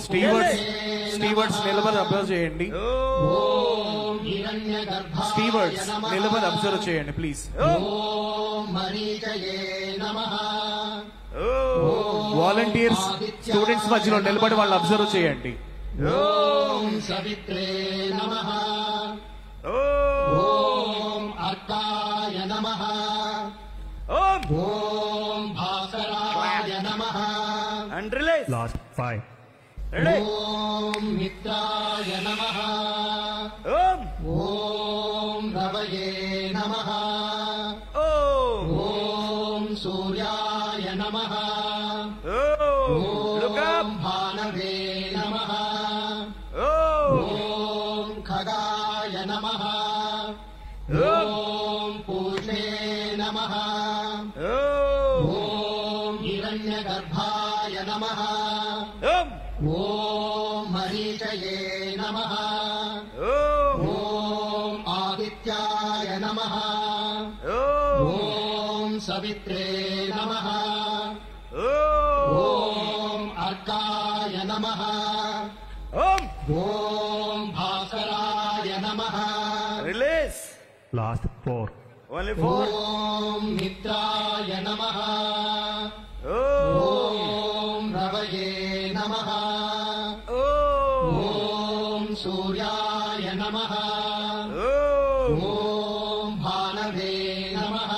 స్టీవర్డ్స్ నిలబడి అబ్జర్వ్ చేయండి. ఓం హిరణ్యగర్భాయ స్టీవర్డ్స్ నమః. నిలబడి అబ్జర్వ్ చేయండి ప్లీజ్. ఓం మరీచయే నమః. వాలంటీర్స్ స్టూడెంట్స్ మధ్యలో నిలబడి వాళ్ళు అబ్జర్వ్ చేయండి. ఓం సవిత్రే నమః. ఓం అర్కాయ నమః. ఓం భాస్కరాయ నమః. And release. Last 5. Ready? ఓం మిత్రాయ నమః. ఓం రవయే నమః. ఓం సూర్యాయ నమః. ఓం భానవే నమః. ఓం ఖగాయ నమః. ఓం పూషే నమః. ఓం హిరణ్యగర్భాయ నమః. ఓం మరీచయే నమః. ఓం ఆదిత్యాయ నమః. ఓం సవిత్రే నమః. ఓం అర్కాయ నమః. ఓం భాస్కరాయ నమః. Release. Last 4. Only 4. ఓం మిత్రాయ నమః. ఓం రవయే నమః. ఓం సూర్యాయ నమః. ఓం భానవే నమః.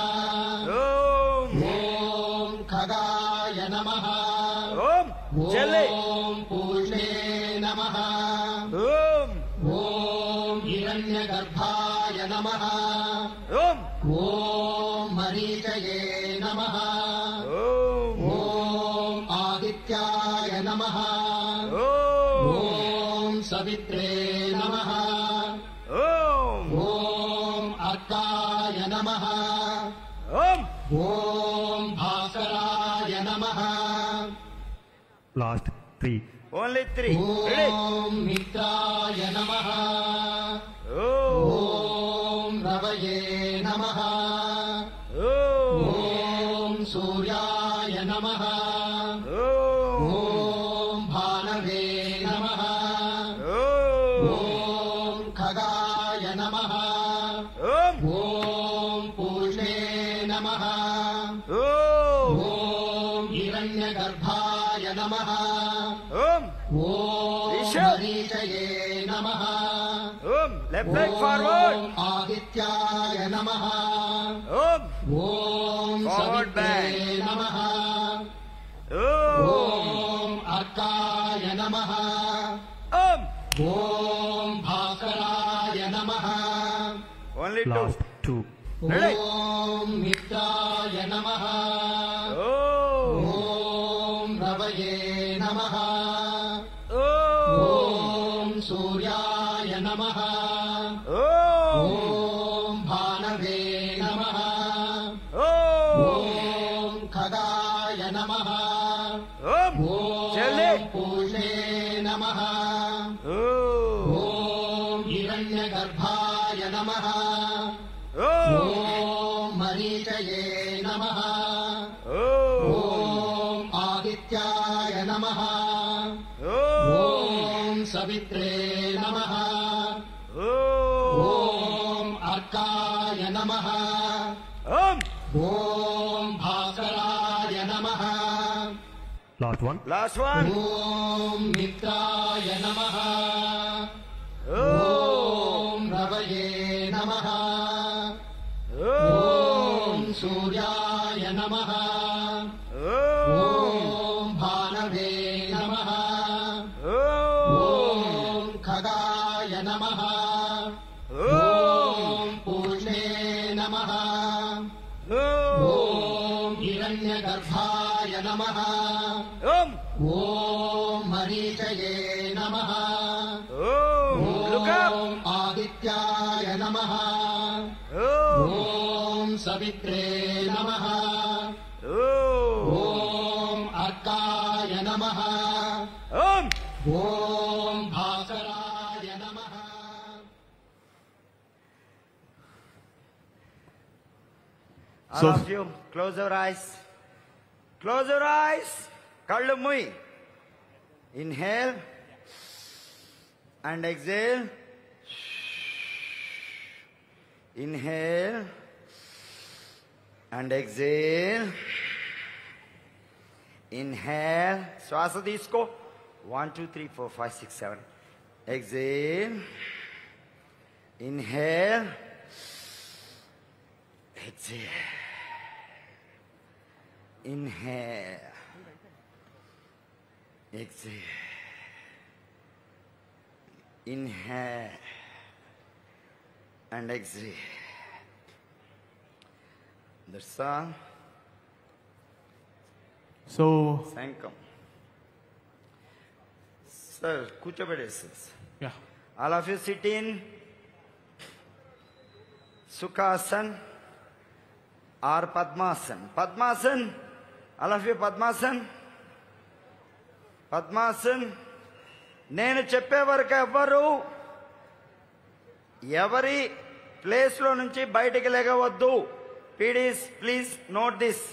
ఓం ఖగాయ నమః. ఓం పూషే నమః. ఓం హిరణ్యగర్భాయ నమః. ఓం మరీచయే నమః. ఓం ఆదిత్యాయ నమః. ఓం సవిత్రే నమః. ఓం అర్కాయ నమః. ఓం భాస్కరాయ నమః. Last 3. Only 3. Ready? ఓం మిత్రాయ నమః. ఓం రవయే నమః. ఓం సూర్యాయ నమః. ఓం భానవే నమః. ఓం ఖగాయ నమః. ఓం పూషే నమః. ఓం హిరణ్యగర్భాయ నమః. ఓం మరీచయే నమః. Left leg forward. ఓం ఆదిత్యాయ నమః. ఓం Forward సవిత్రే back. నమః. ఓం అర్కాయ నమః. ఓం భాస్కరాయ నమః. Only 2. Last 2. Ready? ఓం మిత్రాయ నమః. ఓం రవయే నమః. ఓం సూర్యాయ నమః. ఓం భానవే నమః. ఓం ఖగాయ నమః. ఓం పూషే నమః. ఓం హిరణ్యగర్భాయ నమః. ఓం మరీచయే నమః. ఓం ఆదిత్యాయ నమః. ఓం సవిత్రే నమః. ఓం అర్కాయ నమః. ఓం భాస్కరాయ నమః. Last 1. Last one. ఓం మిత్రాయ నమః. ఓం రవయే నమః. ఓం సూర్యాయ నమః. ఓం భానవే నమః. ఓం ఖగాయ నమః. ఓం పూషే నమః. ఓం హిరణ్యగర్భాయ నమః. ఓం మరీచయే నమః. Look up. ఓం ఆదిత్యాయ నమః. ఓం సవిత్రే నమః. ఓం అర్కాయ నమః. ఓం భాస్కరాయ నమః. All of you, close your eyes. Close your eyes. కళ్ళు మూయి. Inhale and exhale. Inhale and exhale. Inhale. Swasa తీసుకో. 1, 2, 3, 4, 5, 6, 7. Exhale. Inhale. Exhale. Inhale. Exhale. Inhale. And exhale. That's all. So, Sankam. Sir, కూర్చోబెట్టేసి. yeah. All of you sit in Sukhasan or Padmasan. Padmasan. All of you Padmasan. Padmasan. నేను చెప్పే వరకు ఎవరి ప్లేస్లో నుంచి బయటికి లేగవద్దు. PDs please note this.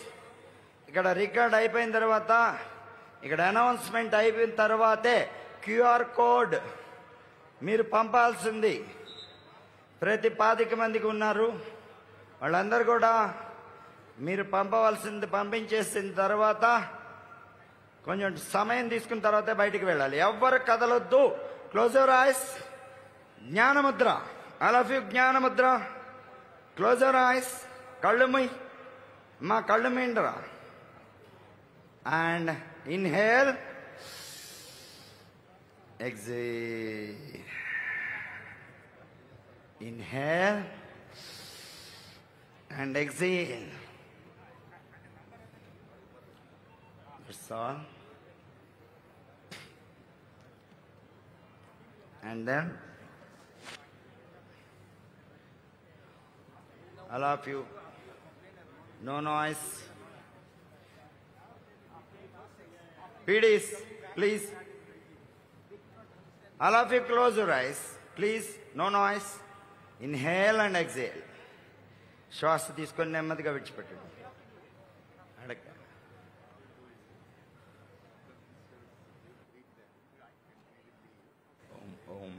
ఇక్కడ రికార్డ్ అయిపోయిన తర్వాత, ఇక్కడ అనౌన్స్మెంట్ అయిపోయిన తర్వాతే క్యూఆర్ కోడ్ మీరు పంపాల్సింది. ప్రతి 25 మందికి ఉన్నారు, వాళ్ళందరూ కూడా మీరు పంపవలసింది పంపించేసిన తర్వాత కొంచెం సమయం తీసుకున్న తర్వాతే బయటికి వెళ్ళాలి. ఎవ్వరు కదలొద్దు. Close your eyes. జ్ఞానముద్ర. ఆల్ ఆఫ్ యూ జ్ఞానముద్ర. Close your eyes. కళ్ళు మూయి. మా కళ్ళు మీండరా. And inhale. Exhale. Inhale and exhale. That's all. And then all of you, no noise. PDs, please. All of you close your eyes. Please, no noise. Inhale and exhale. శ్వాస తీసుకొని నెమ్మదిగా విడిచిపెట్టండి. అడగ. ఓం ఓం.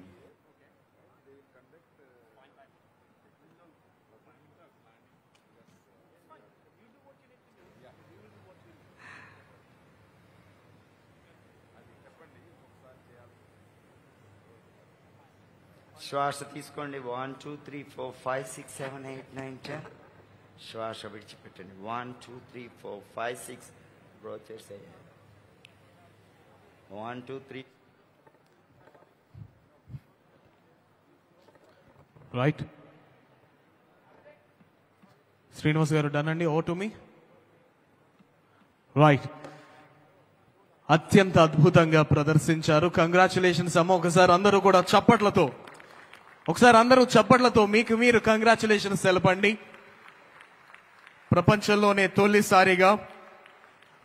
శ్వాస తీసుకోండి. 1, 2, 3, 4, 5, 6, 7, 8, 9, 10. శ్వాస విడిచిపెట్టండి. 1, 2, 3, 4, 5, 6. బ్రోత్ చేసేయండి. 1, 2, 3. Right. శ్రీనివాస్ గారు డన్ అండి. Over to me. రైట్. అత్యంత అద్భుతంగా ప్రదర్శించారు. కంగ్రాచులేషన్స్ అమ్మ. ఒకసారి అందరూ కూడా చప్పట్లతో, ఒకసారి అందరూ చప్పట్లతో మీకు మీరు కంగ్రాచులేషన్స్ తెలపండి. ప్రపంచంలోనే తొలిసారిగా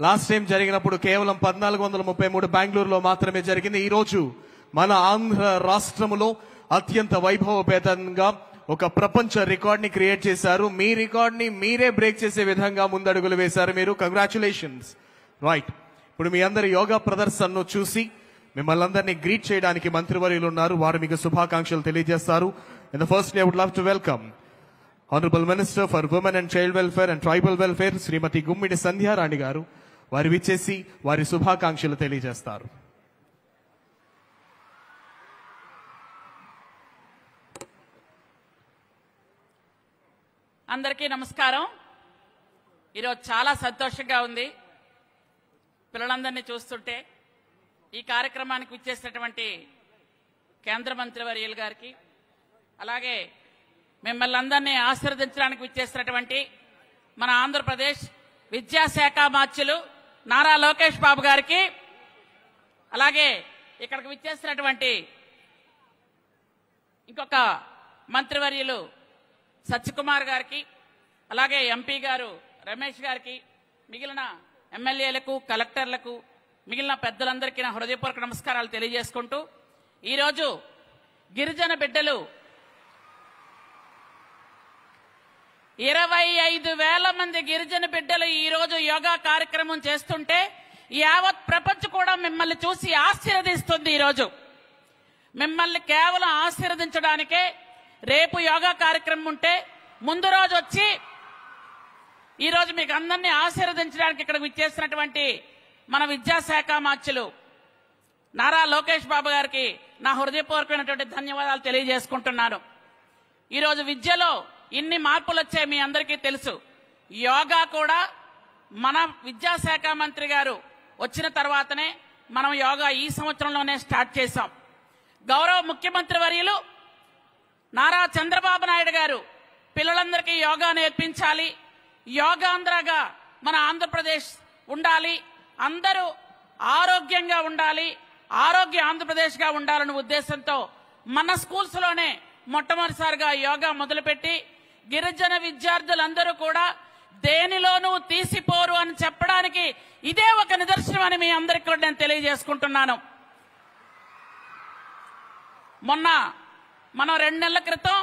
లాస్ట్ టైం జరిగినప్పుడు కేవలం 1433 బెంగళూరులో మాత్రమే జరిగింది. ఈరోజు మన ఆంధ్ర రాష్ట్రములో అత్యంత వైభవపేతంగా ఒక ప్రపంచ రికార్డ్ ని క్రియేట్ చేశారు. మీ రికార్డ్ ని మీరే బ్రేక్ చేసే విధంగా ముందడుగులు వేశారు మీరు. కంగ్రాచులేషన్స్. రైట్. ఇప్పుడు మీ అందరి యోగా ప్రదర్శనను చూసి మిమ్మల్ని అందరినీ గ్రీట్ చేయడానికి మంత్రివర్యులు ఉన్నారు. వారు మీకు శుభాకాంక్షలు తెలియజేస్తారు. In the first I would love to welcome honourable minister for women and child welfare and tribal welfare Srimati Gummidi Sandhyarani గారు. వారు విచ్చేసి వారి శుభాకాంక్షలు తెలియజేస్తారు. అందరికీ నమస్కారం. ఈరోజు చాలా సంతోషంగా ఉంది పిల్లలందరినీ చూస్తుంటే. ఈ కార్యక్రమానికి విచ్చేసినటువంటి కేంద్ర మంత్రి వర్యులు గారికి, అలాగే మిమ్మల్ని అందరినీ ఆశీర్వదించడానికి విచ్చేసినటువంటి మన ఆంధ్రప్రదేశ్ విద్యాశాఖ మార్చులు నారా లోకేష్ బాబు గారికి, అలాగే ఇక్కడికి విచ్చేసినటువంటి ఇంకొక మంత్రివర్యులు సత్యకుమార్ గారికి, అలాగే ఎంపీ గారు రమేష్ గారికి, మిగిలిన ఎమ్మెల్యేలకు, కలెక్టర్లకు, మిగిలిన పెద్దలందరికీ నా హృదయపూర్వక నమస్కారాలు తెలియజేసుకుంటూ, ఈరోజు గిరిజన బిడ్డలు 25,000 మంది గిరిజన బిడ్డలు ఈరోజు యోగా కార్యక్రమం చేస్తుంటే యావత్ ప్రపంచం కూడా మిమ్మల్ని చూసి ఆశీర్వదిస్తుంది. ఈరోజు మిమ్మల్ని కేవలం ఆశీర్వదించడానికే రేపు యోగా కార్యక్రమం ఉంటే ముందు రోజు వచ్చి ఈరోజు మీకు అందరినీ ఆశీర్వదించడానికి ఇక్కడ విచ్చేసినటువంటి మన విద్యాశాఖ మార్చులు నారా లోకేష్ బాబు గారికి నా హృదయపూర్వకమైనటువంటి ధన్యవాదాలు తెలియజేసుకుంటున్నాను. ఈరోజు విద్యలో ఇన్ని మార్పులు వచ్చాయి మీ అందరికీ తెలుసు. యోగా కూడా మన విద్యాశాఖ మంత్రి గారు వచ్చిన తర్వాతనే మనం యోగా ఈ సంవత్సరంలోనే స్టార్ట్ చేశాం. గౌరవ ముఖ్యమంత్రి వర్యులు నారా చంద్రబాబు నాయుడు గారు పిల్లలందరికీ యోగా నేర్పించాలి, యోగాంధ్రగా మన ఆంధ్రప్రదేశ్ ఉండాలి, అందరూ ఆరోగ్యంగా ఉండాలి, ఆరోగ్య ఆంధ్రప్రదేశ్గా ఉండాలనే ఉద్దేశంతో మన స్కూల్స్ లోనే మొట్టమొదటిసారిగా యోగా మొదలుపెట్టి గిరిజన విద్యార్థులందరూ కూడా దేనిలోనూ తీసిపోరు అని చెప్పడానికి ఇదే ఒక నిదర్శనం అని మీ అందరికీ కూడా నేను తెలియజేసుకుంటున్నాను. మొన్న మనం 2 నెలల క్రితం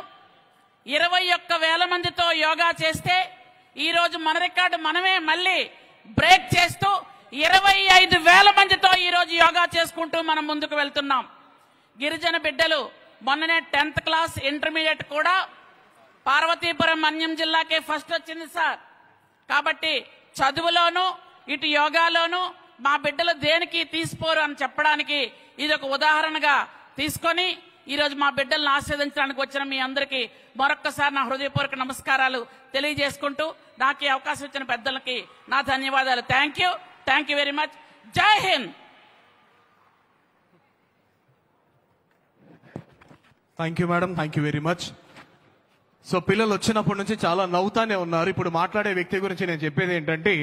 21,000 మందితో యోగా చేస్తే ఈరోజు మన రికార్డు మనమే మళ్ళీ బ్రేక్ చేస్తూ 25,000 మందితో ఈరోజు యోగా చేసుకుంటూ మనం ముందుకు వెళ్తున్నాం. గిరిజన బిడ్డలు మొన్ననే 10th క్లాస్ ఇంటర్మీడియట్ కూడా పార్వతీపురం మన్యం జిల్లాకే ఫస్ట్ వచ్చింది సార్. కాబట్టి చదువులోనూ ఇటు యోగాలోనూ మా బిడ్డలు దేనికి తీసిపోరు అని చెప్పడానికి ఇది ఒక ఉదాహరణగా తీసుకొని ఈరోజు మా బిడ్డలను ఆశీర్వదించడానికి వచ్చిన మీ అందరికీ మరొక్కసారి నా హృదయపూర్వక నమస్కారాలు తెలియజేసుకుంటూ నాకు ఈ అవకాశం ఇచ్చిన పెద్దలకి నా ధన్యవాదాలు. Thank you very much. జై Hind. Thank you madam, thank you very much. So పిల్లలు వచ్చినప్పటి నుంచి చాలా నవ్వుతానే ఉన్నారు. ఇప్పుడు మాట్లాడే వ్యక్తి గురించి నేను చెప్పేది ఏంటంటే,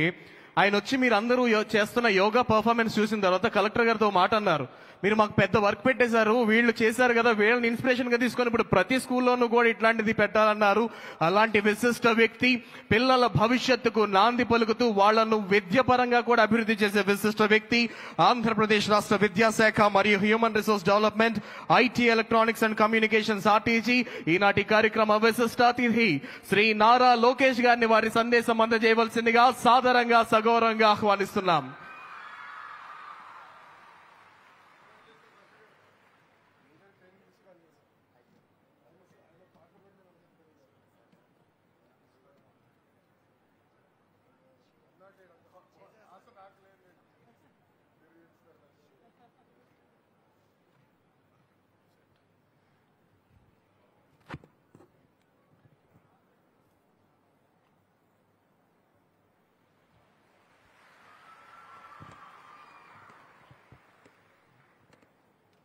ఆయన వచ్చి మీరు అందరూ చేస్తున్న యోగా పర్ఫార్మెన్స్ చూసిన తర్వాత కలెక్టర్ గారితో మాట అన్నారు, మీరు మాకు పెద్ద వర్క్ పెట్టేశారు, వీళ్ళు చేశారు కదా, వీళ్ళని ఇన్స్పిరేషన్ గా తీసుకొని ఇప్పుడు ప్రతి స్కూల్లోనూ కూడా ఇట్లాంటిది పెట్టాలన్నారు. అలాంటి విశిష్ట వ్యక్తి పిల్లల భవిష్యత్తుకు నాంది పలుకుతూ వాళ్లను విద్యపరంగా కూడా అభివృద్ధి చేసే విశిష్ట వ్యక్తి ఆంధ్రప్రదేశ్ రాష్ట్ర విద్యాశాఖ మరియు human resource development, IT, electronics and communications RTG ఈనాటి కార్యక్రమ విశిష్ట అతిథి శ్రీ నారా లోకేష్ గారిని వారి సందేశం అందజేయవలసిందిగా సాదరంగా సగౌరవంగా ఆహ్వానిస్తున్నాం.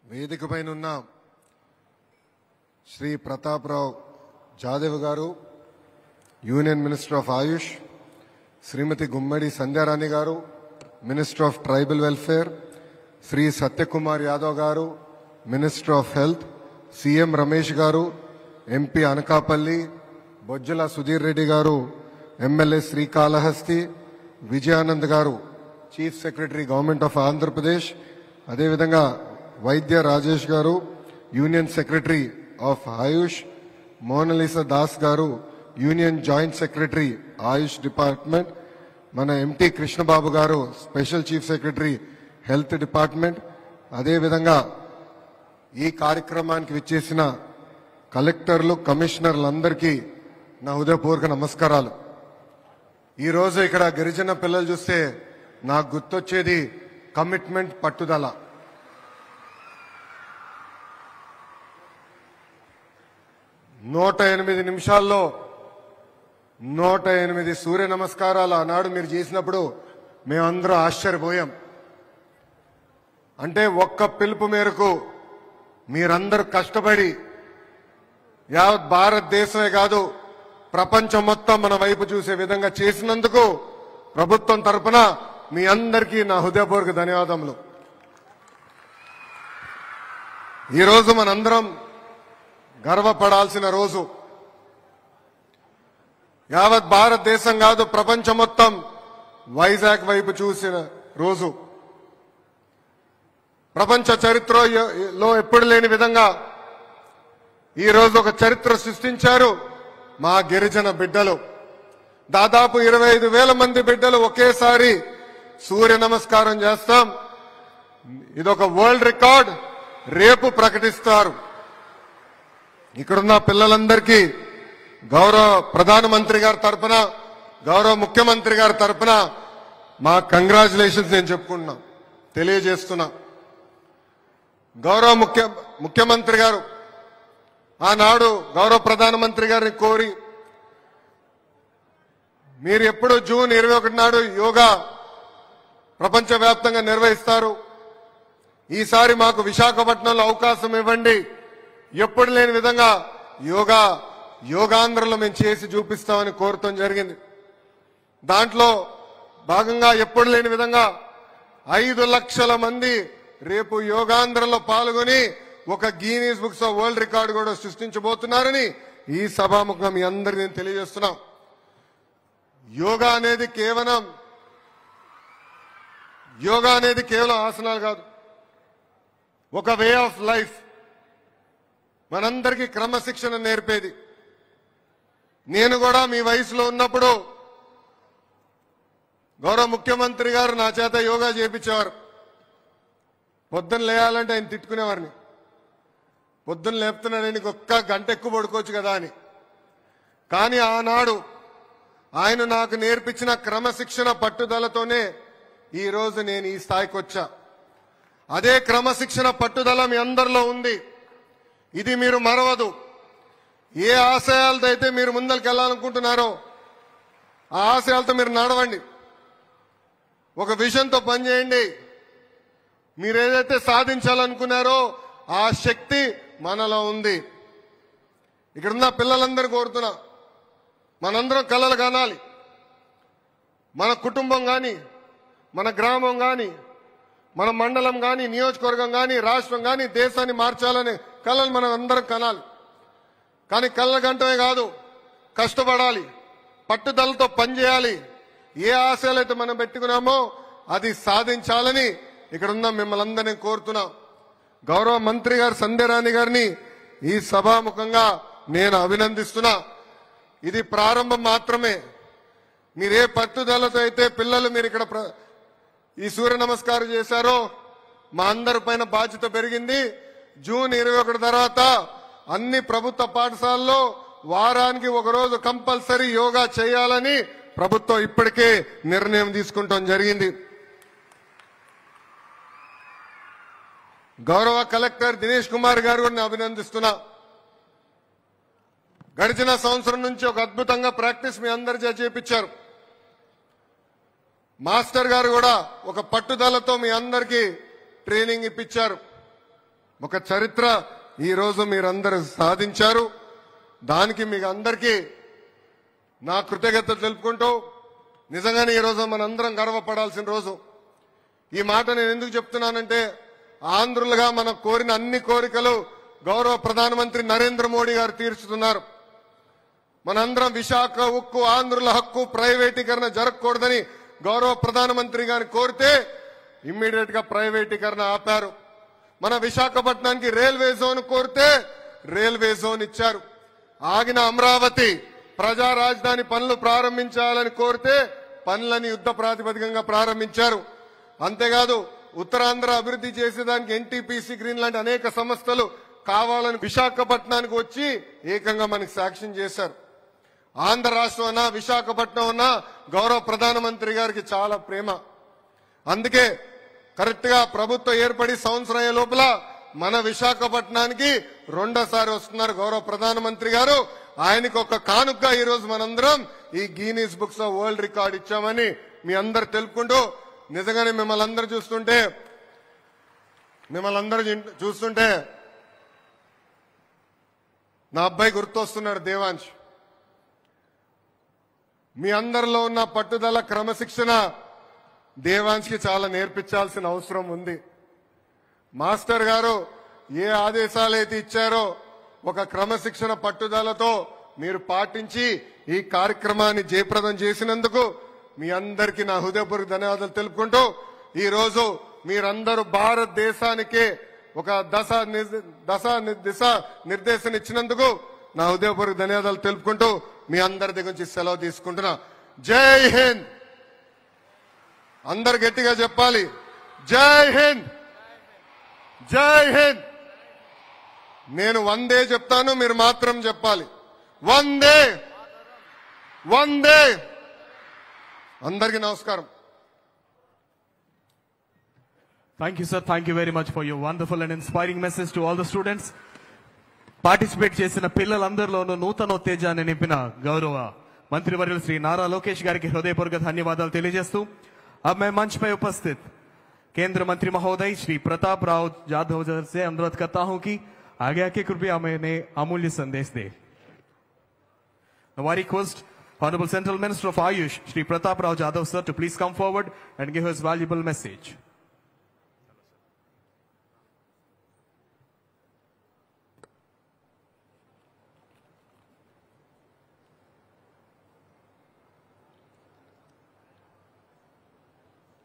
వేదిక పైన ఉన్న శ్రీ ప్రతాప్రావు జాదవ్ గారు, union minister of AYUSH, Srimati Gummadi Sandhyarani గారు, minister of tribal welfare, Shri Satyakumar Yadav గారు, minister of health, CM Ramesh గారు, ఎంపీ అనకాపల్లి, బొజ్జల సుధీర్ రెడ్డి గారు, ఎమ్మెల్యే శ్రీకాళహస్తి, విజయానంద్ గారు, chief secretary government of Andhra Pradesh, అదేవిధంగా వైద్య రాజేష్ గారు, union secretary of AYUSH, Monalisa Das గారు, union joint secretary AYUSH department, మన ఎంటీ కృష్ణబాబు గారు, special chief secretary health department, అదేవిధంగా ఈ కార్యక్రమానికి విచ్చేసిన కలెక్టర్లు, కమిషనర్లందరికీ నా హృదయపూర్వక నమస్కారాలు. ఈరోజు ఇక్కడ గిరిజన పిల్లలు చూస్తే నాకు గుర్తొచ్చేది కమిట్మెంట్, పట్టుదల. 108 నిమిషాల్లో 108 సూర్య నమస్కారాలు ఆనాడు మీరు చేసినప్పుడు మేమందరం ఆశ్చర్యపోయాం. అంటే ఒక్క పిలుపు మేరకు మీరందరూ కష్టపడి యావత్ భారతదేశమే కాదు ప్రపంచం మొత్తం మన వైపు చూసే విధంగా చేసినందుకు ప్రభుత్వం తరపున మీ అందరికీ నా హృదయపూర్వక ధన్యవాదములు. ఈరోజు మనందరం గర్వపడాల్సిన రోజు. యావత్ భారతదేశం కాదు ప్రపంచం మొత్తం వైజాగ్ వైపు చూసిన రోజు. ప్రపంచ చరిత్రలో ఎప్పుడు లేని విధంగా ఈ రోజు ఒక చరిత్ర సృష్టించారు మా గిరిజన బిడ్డలు. దాదాపు 25,000 మంది బిడ్డలు ఒకేసారి సూర్య నమస్కారం చేస్తాం. ఇదొక వరల్డ్ రికార్డ్ రేపు ప్రకటిస్తారు. ఇక్కడున్న పిల్లలందరికీ గౌరవ ప్రధానమంత్రి గారి తరఫున, గౌరవ ముఖ్యమంత్రి గారి తరఫున మా కంగ్రాచులేషన్స్ నేను చెప్పుకుంటున్నా, తెలియజేస్తున్నా. గౌరవ ముఖ్యమంత్రి గారు ఆనాడు గౌరవ ప్రధానమంత్రి గారిని కోరి, మీరు ఎప్పుడు జూన్ 21 నాడు యోగా ప్రపంచవ్యాప్తంగా నిర్వహిస్తారు, ఈసారి మాకు విశాఖపట్నంలో అవకాశం ఇవ్వండి, ఎప్పుడు లేని విధంగా యోగాంధ్రలో మేము చేసి చూపిస్తామని కోరటం జరిగింది. దాంట్లో భాగంగా ఎప్పుడు లేని విధంగా 5 లక్షల మంది రేపు యోగాంధ్రలో పాల్గొని ఒక Guinness books of world record కూడా సృష్టించబోతున్నారని ఈ సభాముఖంగా మీ అందరికీ నేను తెలియజేస్తున్నాం. యోగా అనేది కేవలం ఆసనాలు కాదు, ఒక వే ఆఫ్ లైఫ్. మనందరికీ క్రమశిక్షణ నేర్పేది. నేను కూడా మీ వయసులో ఉన్నప్పుడు గౌరవ ముఖ్యమంత్రి గారు నా చేత యోగా చేయించేవారు. పొద్దున్న లేయాలంటే ఆయన తిట్టుకునేవారిని, పొద్దున్న లేపుతున్నాడని ఒక్క గంట ఎక్కువ పడుకోవచ్చు కదా అని. కానీ ఆనాడు ఆయన నాకు నేర్పించిన క్రమశిక్షణ పట్టుదలతోనే ఈరోజు నేను ఈ స్థాయికి వచ్చా. అదే క్రమశిక్షణ పట్టుదల మీ అందరిలో ఉంది. ఇది మీరు మరవదు. ఏ ఆశయాలతో అయితే మీరు ముందరికి వెళ్ళాలనుకుంటున్నారో ఆ ఆశయాలతో మీరు నడవండి. ఒక విజన్తో పనిచేయండి. మీరు ఏదైతే సాధించాలనుకున్నారో ఆ శక్తి మనలో ఉంది. ఇక్కడున్న పిల్లలందరూ కోరుతున్నా, మనందరం కలలు కానాలి. మన కుటుంబం కానీ, మన గ్రామం కానీ, మన మండలం కానీ, నియోజకవర్గం కానీ, రాష్ట్రం కానీ, దేశాన్ని మార్చాలనే కళలు మనం అందరం కనాలి. కానీ కళ్ళ గంటమే కాదు, కష్టపడాలి, పట్టుదలతో పనిచేయాలి. ఏ ఆశయాలైతే మనం పెట్టుకున్నామో అది సాధించాలని ఇక్కడున్న మిమ్మల్ని అందరినీ కోరుతున్నా. గౌరవ మంత్రి గారు సంధ్యారాణి గారిని ఈ సభాముఖంగా నేను అభినందిస్తున్నా. ఇది ప్రారంభం మాత్రమే. మీరే పట్టుదలతో అయితే పిల్లలు మీరు ఇక్కడ ఈ సూర్య నమస్కారం చేశారో మా అందరి పైన బాధ్యత పెరిగింది. జూన్ 21 తర్వాత అన్ని ప్రభుత్వ పాఠశాలల్లో వారానికి ఒకరోజు కంపల్సరీ యోగా చేయాలని ప్రభుత్వం ఇప్పటికే నిర్ణయం తీసుకుంటాం జరిగింది. గౌరవ కలెక్టర్ దినేష్ కుమార్ గారు కూడా అభినందిస్తున్నా. గడిచిన సంవత్సరం నుంచి ఒక అద్భుతంగా ప్రాక్టీస్ మీ అందరి చేపించారు. మాస్టర్ గారు కూడా ఒక పట్టుదలతో మీ అందరికీ ట్రైనింగ్ ఇప్పించారు. ఒక చరిత్ర ఈ రోజు మీరందరూ సాధించారు. దానికి మీకు అందరికీ నా కృతజ్ఞతలు తెలుపుకుంటూ, నిజంగానే ఈ రోజు మనందరం గర్వపడాల్సిన రోజు. ఈ మాట నేను ఎందుకు చెప్తున్నానంటే, ఆంధ్రులుగా మనం కోరిన అన్ని కోరికలు గౌరవ ప్రధానమంత్రి నరేంద్ర మోడీ గారు తీర్చుతున్నారు. మనందరం విశాఖ ఉక్కు, ఆంధ్రుల హక్కు, ప్రైవేటీకరణ జరగకూడదని గౌరవ ప్రధానమంత్రి గారిని కోరితే ఇమ్మీడియట్ గా ప్రైవేటీకరణ ఆపారు. మన విశాఖపట్నానికి రైల్వే జోన్ కోరితే రైల్వే జోన్ ఇచ్చారు. ఆగిన అమరావతి ప్రజా రాజధాని పనులు ప్రారంభించాలని కోరితే పనులని యుద్ధ ప్రాతిపదికంగా ప్రారంభించారు. అంతేకాదు ఉత్తరాంధ్ర అభివృద్ధి చేసేదానికి ఎన్టీపీసీ గ్రీన్ లాంటి అనేక సంస్థలు కావాలని విశాఖపట్నానికి వచ్చి ఏకంగా మనకి సాక్ష్యం చేశారు. ఆంధ్ర రాష్ట్రం అన్నా విశాఖపట్నం అన్నా గౌరవ ప్రధానమంత్రి గారికి చాలా ప్రేమ. అందుకే కరెక్ట్ గా ప్రభుత్వం ఏర్పడి సంవత్సరం అయ్యే లోపల మన విశాఖపట్నానికి రెండోసారి వస్తున్నారు గౌరవ ప్రధానమంత్రి గారు. ఆయనకు ఒక కానుకగా ఈ రోజు మనందరం ఈ Guinness books of world record ఇచ్చామని మీ అందరు తెలుపుకుంటూ, నిజంగానే మిమ్మల్ని అందరూ చూస్తుంటే నా అబ్బాయి గుర్తొస్తున్నాడు, దేవాంశ్. మీ అందరిలో ఉన్న పట్టుదల, క్రమశిక్షణ దేవాంశ్కి చాలా నేర్పించాల్సిన అవసరం ఉంది. మాస్టర్ గారు ఏ ఆదేశాలు అయితే ఇచ్చారో ఒక క్రమశిక్షణ పట్టుదలతో మీరు పాటించి ఈ కార్యక్రమాన్ని జయప్రదం చేసినందుకు మీ అందరికీ నా హృదయపూర్వక ధన్యవాదాలు తెలుపుకుంటూ, ఈ రోజు మీరందరూ భారతదేశానికే ఒక దిశ నిర్దేశం ఇచ్చినందుకు నా హృదయపూర్వక ధన్యవాదాలు తెలుపుకుంటూ మీ అందరి దగ్గర నుంచి సెలవు తీసుకుంటున్నా. జై హింద్. అందరు గట్టిగా చెప్పాలి. జై హింద్, జై హింద్. నేను వందే చెప్తాను, మీరు మాత్రం చెప్పాలి. వందే, వందే. అందరికీ నమస్కారం. Thank you, sir. Thank you very much for your wonderful and inspiring message to all the students. Participate చేసిన పిల్లలందరిలోనూ నూతనోత్తేజాన్ని నింపిన గౌరవ మంత్రివర్యులు శ్రీ నారా లోకేష్ గారికి హృదయపూర్వక ధన్యవాదాలు తెలియజేస్తూ अब मैं मंच पर उपस्थित केंद्र मंत्री महोदय श्री प्रताप राव जाधव से अनुरोध करता हूं कि आगे आके कृपया मैंने अमूल्य संदेश दे. Now I request Honorable Central Minister of Ayush Shri Pratap Rao Jadhav sir to please come forward and give his valuable message.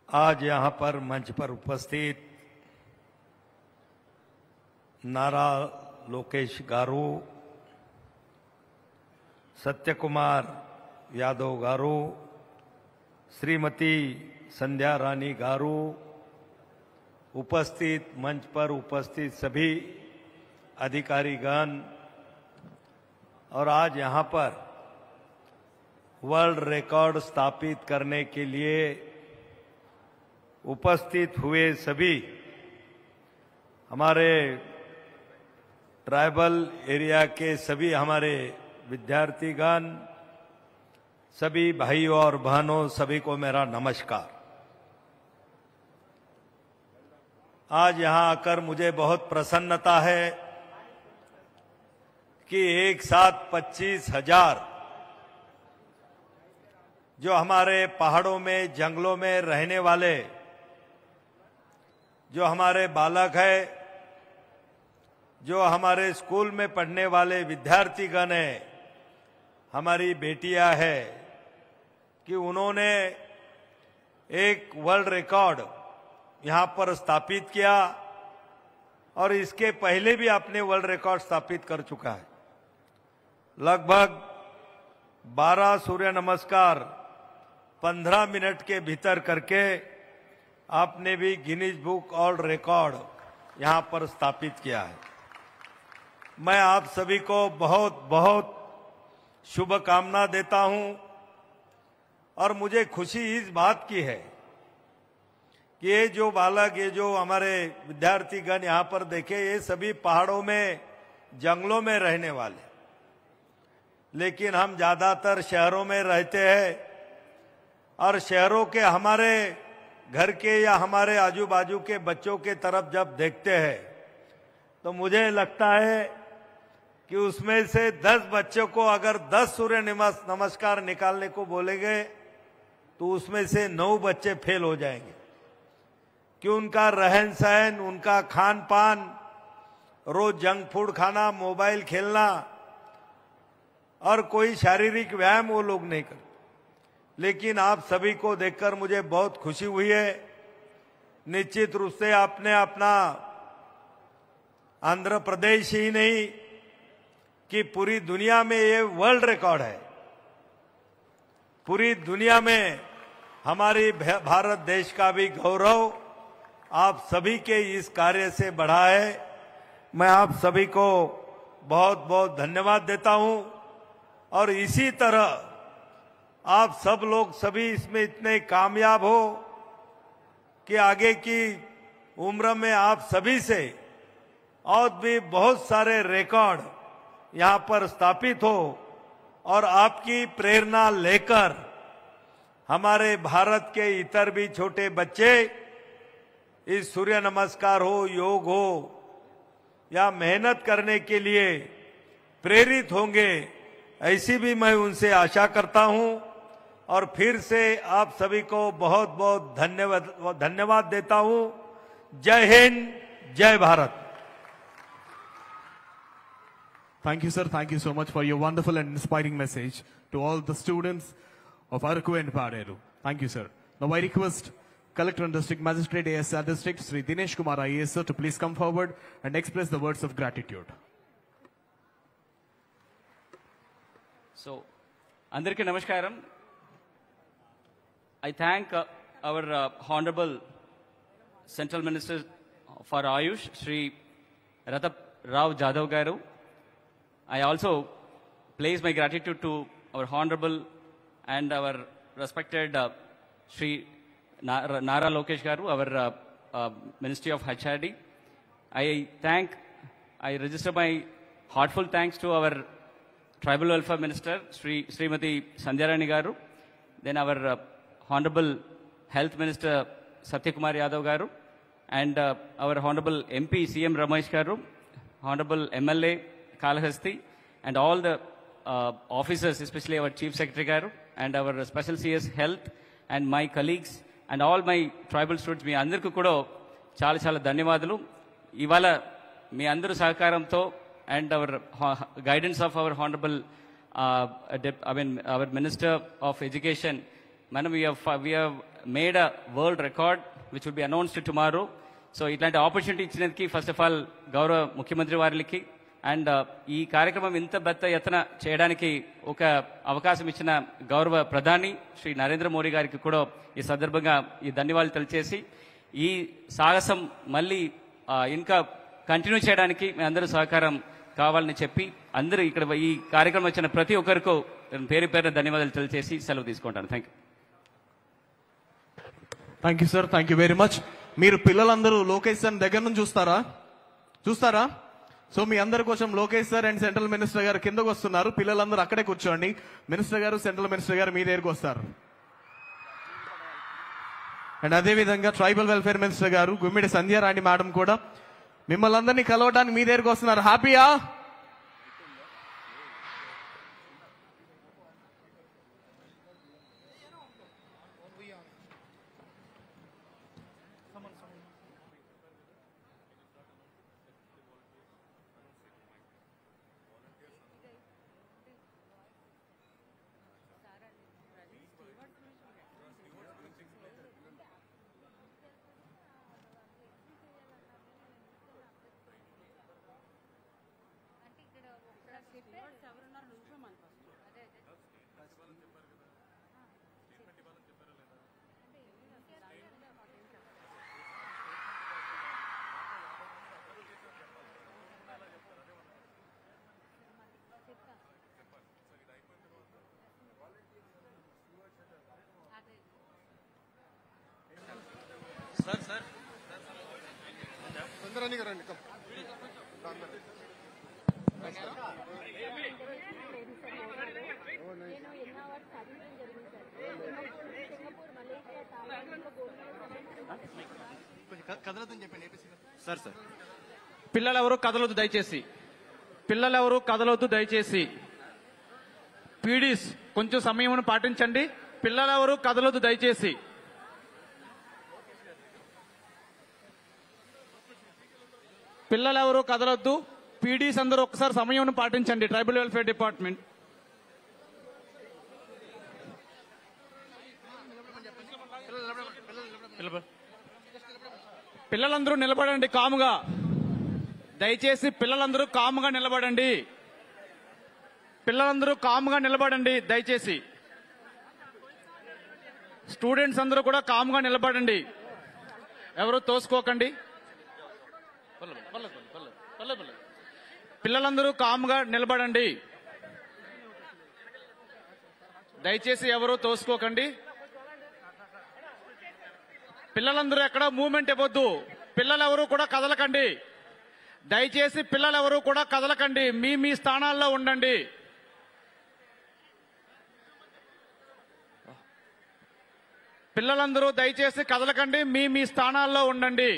आज यहाँ पर मंच पर उपस्थित नारा लोकेश गारू, सत्य कुमार यादव गारू, श्रीमती संध्या रानी गारू, उपस्थित मंच पर उपस्थित सभी अधिकारीगण और आज यहाँ पर वर्ल्ड रिकॉर्ड स्थापित करने के लिए उपस्थित हुए सभी हमारे ट्राइबल एरिया के सभी हमारे विद्यार्थीगण, सभी भाइयों और बहनों, सभी को मेरा नमस्कार। आज यहां आकर मुझे बहुत प्रसन्नता है कि एक साथ 25,000 जो हमारे पहाड़ों में, जंगलों में रहने वाले जो हमारे बालक है, जो हमारे स्कूल में पढ़ने वाले विद्यार्थीगण हैं, हमारी बेटियां हैं, कि उन्होंने एक वर्ल्ड रिकॉर्ड यहां पर स्थापित किया और इसके पहले भी आपने वर्ल्ड रिकॉर्ड स्थापित कर चुका है। लगभग 12 सूर्य नमस्कार 15 मिनट के भीतर करके आपने भी गिनीज बुक ऑल रिकॉर्ड यहां पर स्थापित किया है। मैं आप सभी को बहुत बहुत शुभकामना देता हूं और मुझे खुशी इस बात की है कि ये जो बालक, ये जो हमारे विद्यार्थीगण यहां पर देखे, ये सभी पहाड़ों में, जंगलों में रहने वाले, लेकिन हम ज्यादातर शहरों में रहते हैं और शहरों के हमारे घर के या हमारे आजू बाजू के बच्चों के तरफ जब देखते हैं तो मुझे लगता है कि उसमें से 10 बच्चों को अगर 10 सूर्य नमस्कार निकालने को बोलेंगे तो उसमें से 9 बच्चे फेल हो जाएंगे, कि उनका रहन सहन, उनका खान पान, रोज जंक फूड खाना, मोबाइल खेलना और कोई शारीरिक व्यायाम वो लोग नहीं करते। लेकिन आप सभी को देखकर मुझे बहुत खुशी हुई है। निश्चित रूप से आपने अपना आंध्र प्रदेश ही नहीं कि पूरी दुनिया में ये वर्ल्ड रिकॉर्ड है। पूरी दुनिया में हमारी भारत देश का भी गौरव आप सभी के इस कार्य से बढ़ा है। मैं आप सभी को बहुत बहुत धन्यवाद देता हूं और इसी तरह आप सब लोग सभी इसमें इतने कामयाब हो कि आगे की उम्र में आप सभी से और भी बहुत सारे रिकॉर्ड यहां पर स्थापित हो और आपकी प्रेरणा लेकर हमारे भारत के इतर भी छोटे बच्चे इस सूर्य नमस्कार हो, योग हो या मेहनत करने के लिए प्रेरित होंगे, ऐसी भी मैं उनसे आशा करता हूं और फिर से आप सभी को बहुत बहुत धन्यवाद देता हूं। जय हिंद, जय Bharat. Thank you, sir. Thank you so much for your wonderful and inspiring message to all the students of Araku and Paderu. Thank you, sir. Now I request Collector and District Magistrate ASR District Sri Dinesh Kumar IAS sir to please come forward and express the words of gratitude. So, Andarki Namaskaram. I thank our Honorable Central Minister for Ayush, Shri Ratap Rao Jadhav Garu. I also place my gratitude to our Honorable and our respected Shri Nara Lokesh Garu, our Ministry of HRD. I register my heartfelt thanks to our Tribal Welfare Minister, Srimati Sandhyarani Garu, then our Honorable Health Minister Satyakumar Yadav Garu, and our Honorable MP CM Ramesh Garu, Honorable MLA Kalahasti, and all the officers, especially our Chief Secretary Garu, and our Special CS Health, and my colleagues, and all my tribal students, మీ అందరికీ కూడా చాలా చాలా ధన్యవాదాలు. ఇవాళ మీ అందరూ సహకారంతో and our guidance of our Honorable, our Minister of Education, we have made a world record which will be announced tomorrow. So ఇట్లాంటి ఆపర్చునిటీ ఇచ్చినందుకు ఫస్ట్ ఆఫ్ ఆల్ గౌరవ ముఖ్యమంత్రి వారికి అండ్ ఈ కార్యక్రమం ఇంత పెద్ద ఎత్తున చేయడానికి ఒక అవకాశం ఇచ్చిన గౌరవ ప్రధాని శ్రీ నరేంద్ర మోడీ గారికి కూడా ఈ సందర్భంగా ఈ ధన్యవాదాలు తెలియజేసి ఈ సాహసం మళ్ళీ ఇంకా కంటిన్యూ చేయడానికి మీ అందరూ సహకారం కావాలని చెప్పి అందరూ ఇక్కడ ఈ కార్యక్రమం వచ్చిన ప్రతి ఒక్కరికి పేరు పేరు ధన్యవాదాలు తెలియజేసి సెలవు తీసుకుంటాను. Thank you. Thank you sir, thank you very much. మీరు పిల్లలందరూ లోకేష్ సార్ దగ్గర నుంచి చూస్తారా? సో మీ అందరి కోసం Lokesh sir and central minister గారు కిందకు వస్తున్నారు. పిల్లలందరూ అక్కడే కూర్చోండి. మినిస్టర్ గారు, సెంట్రల్ మినిస్టర్ గారు మీ దగ్గరకు వస్తారు. అండ్ అదేవిధంగా ట్రైబల్ వెల్ఫేర్ మినిస్టర్ గారు గుమ్మిడి సంధ్యారాణి మేడం కూడా మిమ్మల్ని అందరినీ కలవడానికి మీ దగ్గరకు వస్తున్నారు. హ్యాపీయా? పిల్లలెవరూ కదలొద్దు దయచేసి. పీడీస్ కొంచెం సమయం పాటించండి. పిల్లలెవరూ కదలొద్దు దయచేసి. పిల్లలెవరూ కదలొద్దు. పీడీస్ అందరూ ఒకసారి సమయం పాటించండి. Tribal welfare department. పిల్లలందరూ నిలబడండి కాముగా. దయచేసి పిల్లలందరూ కాముగా నిలబడండి. దయచేసి స్టూడెంట్స్ అందరూ కూడా కాముగా నిలబడండి. ఎవరు తోసుకోకండి. పిల్లలందరూ కాముగా నిలబడండి. దయచేసి ఎవరు తోసుకోకండి. పిల్లలందరూ ఎక్కడ మూవ్మెంట్ ఇవ్వద్దు. పిల్లలెవరూ కూడా కదలకండి. దయచేసి పిల్లలెవరూ కూడా కదలకండి. మీ స్థానాల్లో ఉండండి. పిల్లలందరూ దయచేసి కదలకండి. మీ స్థానాల్లో ఉండండి.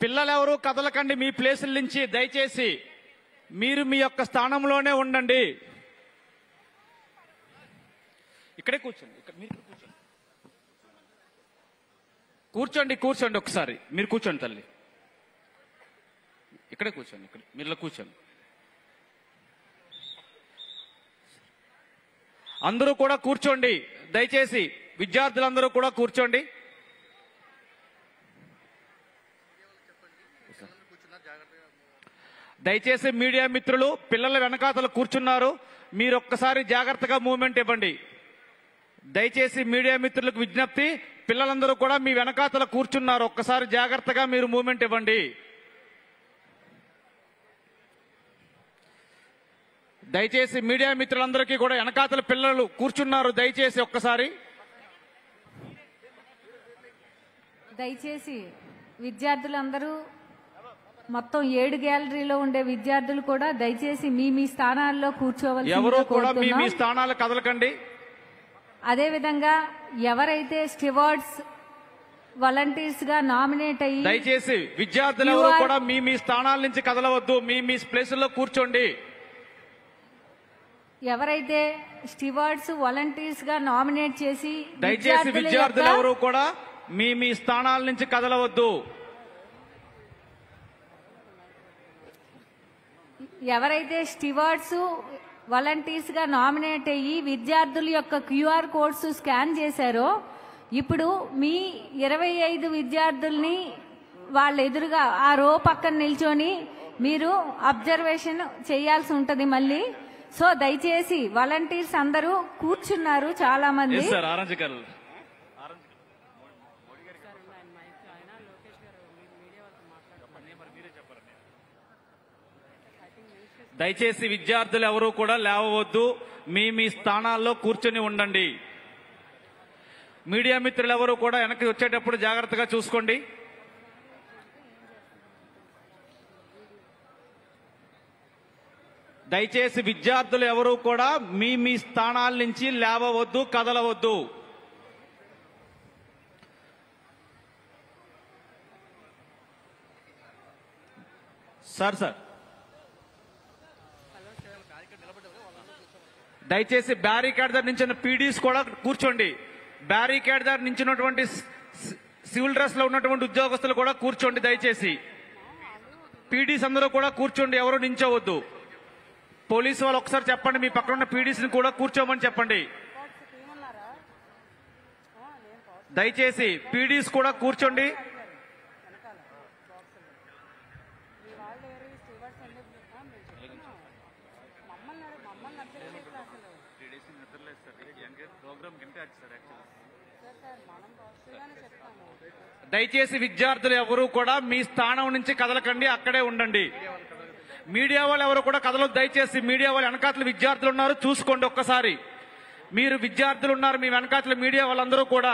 పిల్లలెవరూ కదలకండి మీ ప్లేసుల నుంచి. దయచేసి మీరు మీ యొక్క స్థానంలోనే ఉండండి. ఇక్కడే కూర్చోండి. కూర్చోండి ఒకసారి. మీరు కూర్చోండి తల్లి. ఇక్కడే కూర్చోండి. మీరు కూర్చోండి. అందరూ కూడా కూర్చోండి. దయచేసి విద్యార్థులందరూ కూడా కూర్చోండి. దయచేసి మీడియా మిత్రులు పిల్లల వెనకాతలు కూర్చున్నారు, మీరు ఒక్కసారి జాగ్రత్తగా మూవ్మెంట్ ఇవ్వండి. దయచేసి మీడియా మిత్రులకు విజ్ఞప్తి, పిల్లలందరూ కూడా మీ వెనకాతల కూర్చున్నారు, ఒక్కసారి జాగ్రత్తగా మీరు మూవ్మెంట్ ఇవ్వండి. దయచేసి మీడియా మిత్రులందరికీ కూడా వెనకాతల పిల్లలు కూర్చున్నారు, దయచేసి ఒక్కసారి. దయచేసి విద్యార్థులందరూ మొత్తం 7 గ్యాలరీలో ఉండే విద్యార్థులు కూడా దయచేసి మీ స్థానాల్లో కూర్చోవలసిందిగా ఎవరు కూడా కోరుతున్నాం. మీ స్థానాలు కదలకండి. అదేవిధంగా ఎవరైతే స్టివార్డ్స్ వాలంటీర్స్ గా నామినేట్ అయ్యి దయచేసి విద్యార్థులు ఎవరు కూడా మీ స్థానాల నుంచి కదలవద్దు, మీ ప్లేసుల్లో కూర్చోండి. ఎవరైతే స్టివార్డ్స్ వాలంటీర్స్ గా నామినేట్ చేసి దయచేసి విద్యార్థులు ఎవరు కూడా మీ స్థానాల నుంచి కదలవద్దు. ఎవరైతే స్టివార్డ్స్ వాలంటీర్స్ గా నామినేట్ అయ్యి విద్యార్థుల యొక్క క్యూఆర్ కోడ్స్ స్కాన్ చేశారో ఇప్పుడు మీ 25 విద్యార్థుల్ని వాళ్ళ ఎదురుగా ఆ రో పక్కన నిల్చొని మీరు అబ్జర్వేషన్ చేయాల్సి ఉంటది మళ్ళీ. సో దయచేసి వాలంటీర్స్ అందరూ కూర్చున్నారు చాలా మంది. దయచేసి విద్యార్థులు ఎవరు కూడా లేవవద్దు, మీ స్థానాల్లో కూర్చొని ఉండండి. మీడియా మిత్రులు ఎవరు కూడా వెనక్కి వచ్చేటప్పుడు జాగ్రత్తగా చూసుకోండి. దయచేసి విద్యార్థులు ఎవరు కూడా మీ స్థానాల నుంచి లేవవద్దు, కదలవద్దు. సార్ దయచేసి బ్యారికేడ్ దగ్గర నించిన పీడీస్ కూడా కూర్చోండి. బ్యారికేడ్ దగ్గర నించినటువంటి సివిల్ డ్రెస్ లో ఉన్నటువంటి ఉద్యోగస్తులు కూడా కూర్చోండి. దయచేసి పీడీస్ అందరూ కూడా కూర్చోండి, ఎవరు నించోవద్దు. పోలీసు వాళ్ళు ఒకసారి చెప్పండి, మీ పక్కన ఉన్న పీడీస్ ని కూడా కూర్చోమని చెప్పండి. దయచేసి పీడీస్ కూడా కూర్చోండి. దయచేసి విద్యార్థులు ఎవరు కూడా మీ స్థానం నుంచి కదలకండి, అక్కడే ఉండండి. మీడియా వాళ్ళు ఎవరు కూడా కదలొద్దు. దయచేసి మీడియా వాళ్ళు వెనకాతలు విద్యార్థులు ఉన్నారు, చూసుకోండి ఒక్కసారి. మీరు విద్యార్థులు ఉన్నారు, మీ వెనకాతలు మీడియా వాళ్ళందరూ కూడా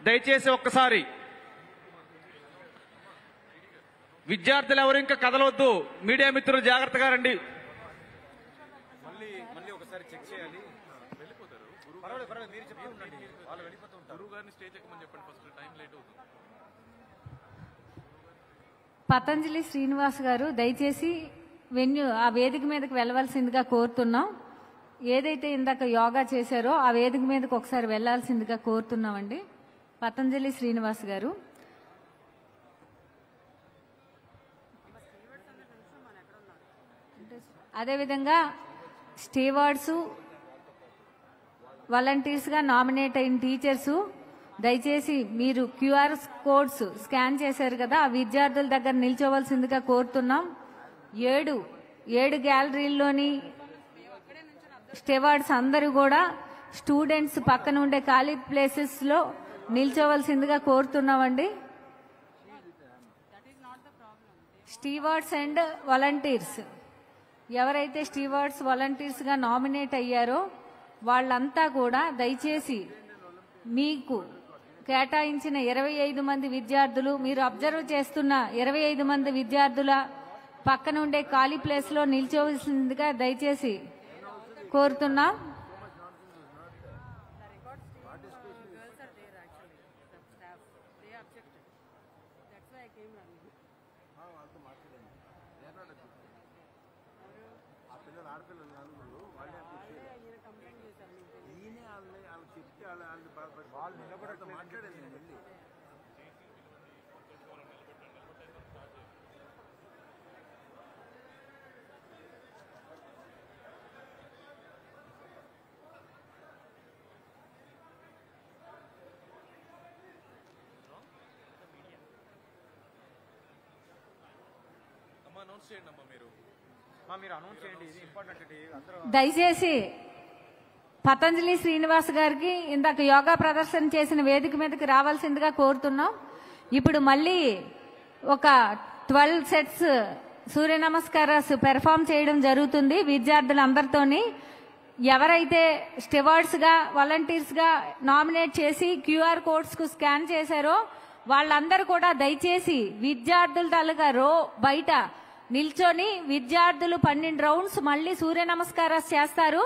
దయచేసి ఒక్కసారి. విద్యార్థులు ఎవరు ఇంకా కదలవద్దు, మీడియా మిత్రులు జాగ్రత్తగా రండి. మళ్ళీ ఒకసారి చెక్ చేయాలి. వెళ్ళిపోతారు. పర్వాలేదు, మీరు చెప్తూ ఉండండి, వాళ్ళు వెళ్ళిపోతూ ఉంటారు. గురువు గారిని స్టేజ్ ఎక్కమని చెప్పండి, ఫస్ట్ టైం లేట్ అవుతుంది. పతంజలి శ్రీనివాస్ గారు దయచేసి ఆ వేదిక మీదకి వెళ్ళవలసిందిగా కోరుతున్నాం. ఏదైతే ఇందాక యోగా చేశారో ఆ వేదిక మీదకి ఒకసారి వెళ్లాల్సిందిగా కోరుతున్నామండి. పతంజలి శ్రీనివాస్ గారు. అదేవిధంగా స్టీవార్డ్స్ వాలంటీర్స్ గా నామినేట్ అయిన టీచర్స్ దయచేసి మీరు క్యూఆర్ కోడ్స్ స్కాన్ చేశారు కదా, ఆ విద్యార్థుల దగ్గర నిల్చోవలసిందిగా కోరుతున్నాం. 7 గ్యాలరీల్లోని స్టీవార్డ్స్ అందరూ కూడా స్టూడెంట్స్ పక్కన ఉండే ఖాళీ ప్లేసెస్ లో నిల్చోవలసిందిగా కోరుతున్నామండి. స్టీవార్డ్స్ అండ్ వాలంటీర్స్ ఎవరైతే స్టీవార్డ్స్ వాలంటీర్స్ గా నామినేట్ అయ్యారో వాళ్ళంతా కూడా దయచేసి మీకు కేటాయించిన 25 మంది విద్యార్థులు, మీరు అబ్జర్వ్ చేస్తున్న 25 మంది విద్యార్థుల పక్కన ఉండే ఖాళీ ప్లేస్ లో నిల్చోవలసిందిగా దయచేసి కోరుతున్నాం. వాళ్ళు నిలబడటం మాట్లాడేది వెళ్ళి అమ్మా అనౌన్స్ చేయండి అమ్మా మీరు. దయచేసి పతంజలి శ్రీనివాస్ గారికి ఇందాక యోగా ప్రదర్శన చేసిన వేదిక మీదకి రావాల్సిందిగా కోరుతున్నాం. ఇప్పుడు మళ్ళీ ఒక 12 సెట్స్ సూర్య నమస్కారాస్ పెర్ఫామ్ చేయడం జరుగుతుంది విద్యార్థులందరితోని. ఎవరైతే స్టివార్డ్స్ గా వాలంటీర్స్ గా నామినేట్ చేసి QR కోడ్స్ కు స్కాన్ చేశారో వాళ్ళందరూ కూడా దయచేసి విద్యార్థుల తాలూకా రో బయట నిల్చొని విద్యార్థులు 12 రౌండ్స్ మళ్ళీ సూర్య నమస్కారాలు చేస్తారు.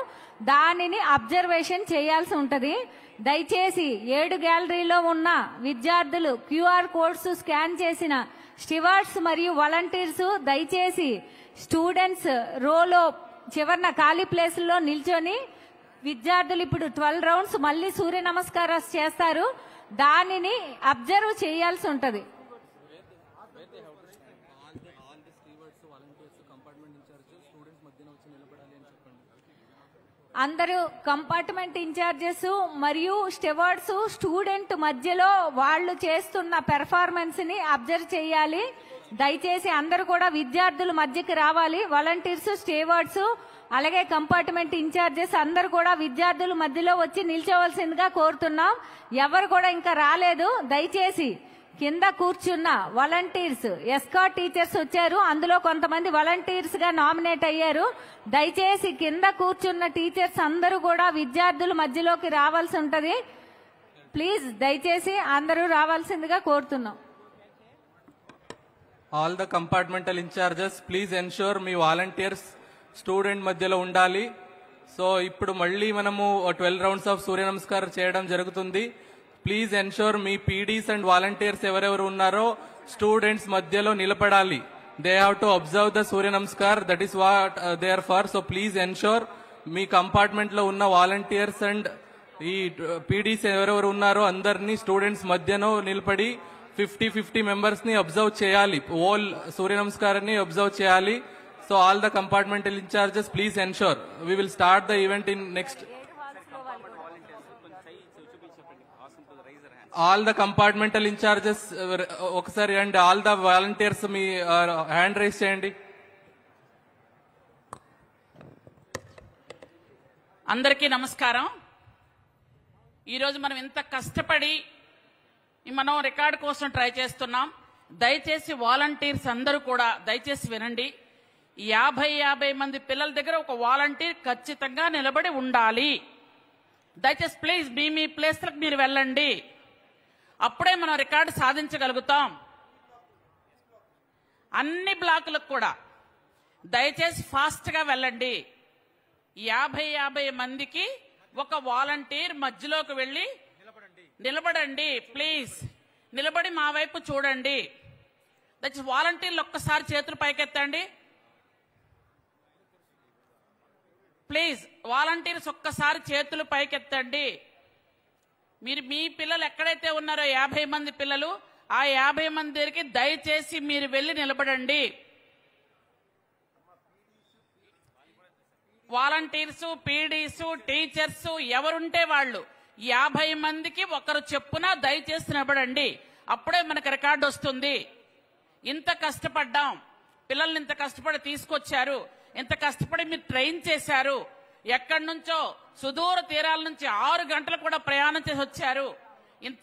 దానిని అబ్జర్వేషన్ చేయాల్సి ఉంటది. దయచేసి 7 గ్యాలరీలో ఉన్న విద్యార్థులు QR కోడ్స్ స్కాన్ చేసిన స్టివార్డ్స్ మరియు వాలంటీర్స్ దయచేసి స్టూడెంట్స్ రోలో చివరిన ఖాళీ ప్లేసుల్లో నిల్చొని విద్యార్థులు ఇప్పుడు 12 రౌండ్స్ మళ్ళీ సూర్య నమస్కారాలు చేస్తారు. దానిని అబ్జర్వ్ చేయాల్సి ఉంటది. అందరూ కంపార్ట్మెంట్ ఇన్ఛార్జెస్ మరియు స్టివార్డ్స్ స్టూడెంట్ మధ్యలో వాళ్ళు చేస్తున్న పెర్ఫార్మెన్స్ ని అబ్జర్వ్ చేయాలి. దయచేసి అందరూ కూడా విద్యార్థుల మధ్యకి రావాలి. వాలంటీర్స్, స్టివార్డ్స్ అలాగే కంపార్ట్మెంట్ ఇన్ఛార్జెస్ అందరూ కూడా విద్యార్థుల మధ్యలో వచ్చి నిల్చోవలసిందిగా కోరుతున్నాం. ఎవరు కూడా ఇంకా రాలేదు. దయచేసి కింద కూర్చున్న వాలంటీర్స్, ఎస్కాట్ టీచర్స్ వచ్చారు, అందులో కొంతమంది వాలంటీర్స్ గా నామినేట్ అయ్యారు. దయచేసి కింద కూర్చున్న టీచర్స్ అందరూ కూడా విద్యార్థుల మధ్యలోకి రావాల్సి ఉంటది. ప్లీజ్ దయచేసి అందరూ రావాల్సిందిగా కోరుతున్నాం. All the compartmental incharges please ensure me volunteers student మధ్యలో ఉండాలి. సో ఇప్పుడు మళ్ళీ మనము 12 రౌండ్స్ ఆఫ్ సూర్య నమస్కారం చేయడం జరుగుతుంది. ప్లీజ్ ఎన్ష్యూర్ మీ పీడీస్ అండ్ వాలంటీర్స్ ఎవరెవరు ఉన్నారో స్టూడెంట్స్ మధ్యలో నిలబడాలి. They have to observe the Surya Namaskar, that is what they are for. So please ensure మీ కంపార్ట్మెంట్ లో ఉన్న వాలంటీర్స్ అండ్ ఈ పీడీస్ ఎవరెవరు ఉన్నారో అందరినీ స్టూడెంట్స్ మధ్యలో నిలబడి 50 మెంబర్స్ ని అబ్జర్వ్ చేయాలి. ఓల్ సూర్య నమస్కారాన్ని అబ్జర్వ్ చేయాలి. So all the compartmental incharges please ensure. We will start the event in next. All the compartmental incharges ఒకసారి అండ్ ఆల్ ద వాలంటీర్స్ మీ హ్యాండ్ రైజ్ చేయండి. అందరికీ నమస్కారం. ఈరోజు మనం ఇంత కష్టపడి మనం రికార్డు కోసం ట్రై చేస్తున్నాం. దయచేసి వాలంటీర్స్ అందరూ కూడా దయచేసి వినండి. 50 మంది పిల్లల దగ్గర ఒక వాలంటీర్ ఖచ్చితంగా నిలబడి ఉండాలి. దయచేసి ప్లీజ్ మీ ప్లేస్లకు మీరు వెళ్ళండి. అప్పుడే మనం రికార్డు సాధించగలుగుతాం. అన్ని బ్లాకులకు కూడా దయచేసి ఫాస్ట్ గా వెళ్ళండి. 50 మందికి ఒక వాలంటీర్ మధ్యలోకి వెళ్ళి నిలబడండి. ప్లీజ్ నిలబడి మా వైపు చూడండి. దయచేసి వాలంటీర్లు ఒక్కసారి చేతులు పైకెత్తండి. ప్లీజ్ వాలంటీర్స్ ఒక్కసారి చేతులు పైకెత్తండి. మీరు మీ పిల్లలు ఎక్కడైతే ఉన్నారో 50 మంది పిల్లలు, ఆ 50 మంది దగ్గరికి దయచేసి మీరు వెళ్ళి నిలబడండి. వాలంటీర్స్, పీడీస్, టీచర్స్ ఎవరుంటే వాళ్ళు 50 మందికి ఒకరు చెప్పున దయచేసి నిలబడండి. అప్పుడే మనకు రికార్డు వస్తుంది. ఇంత కష్టపడ్డాం, పిల్లల్ని ఇంత కష్టపడి తీసుకొచ్చారు, ఇంత కష్టపడి మీరు ట్రైన్ చేశారు. ఎక్కడి నుంచో సుదూర తీరాల నుంచి 6 గంటలు కూడా ప్రయాణం చేసి వచ్చారు.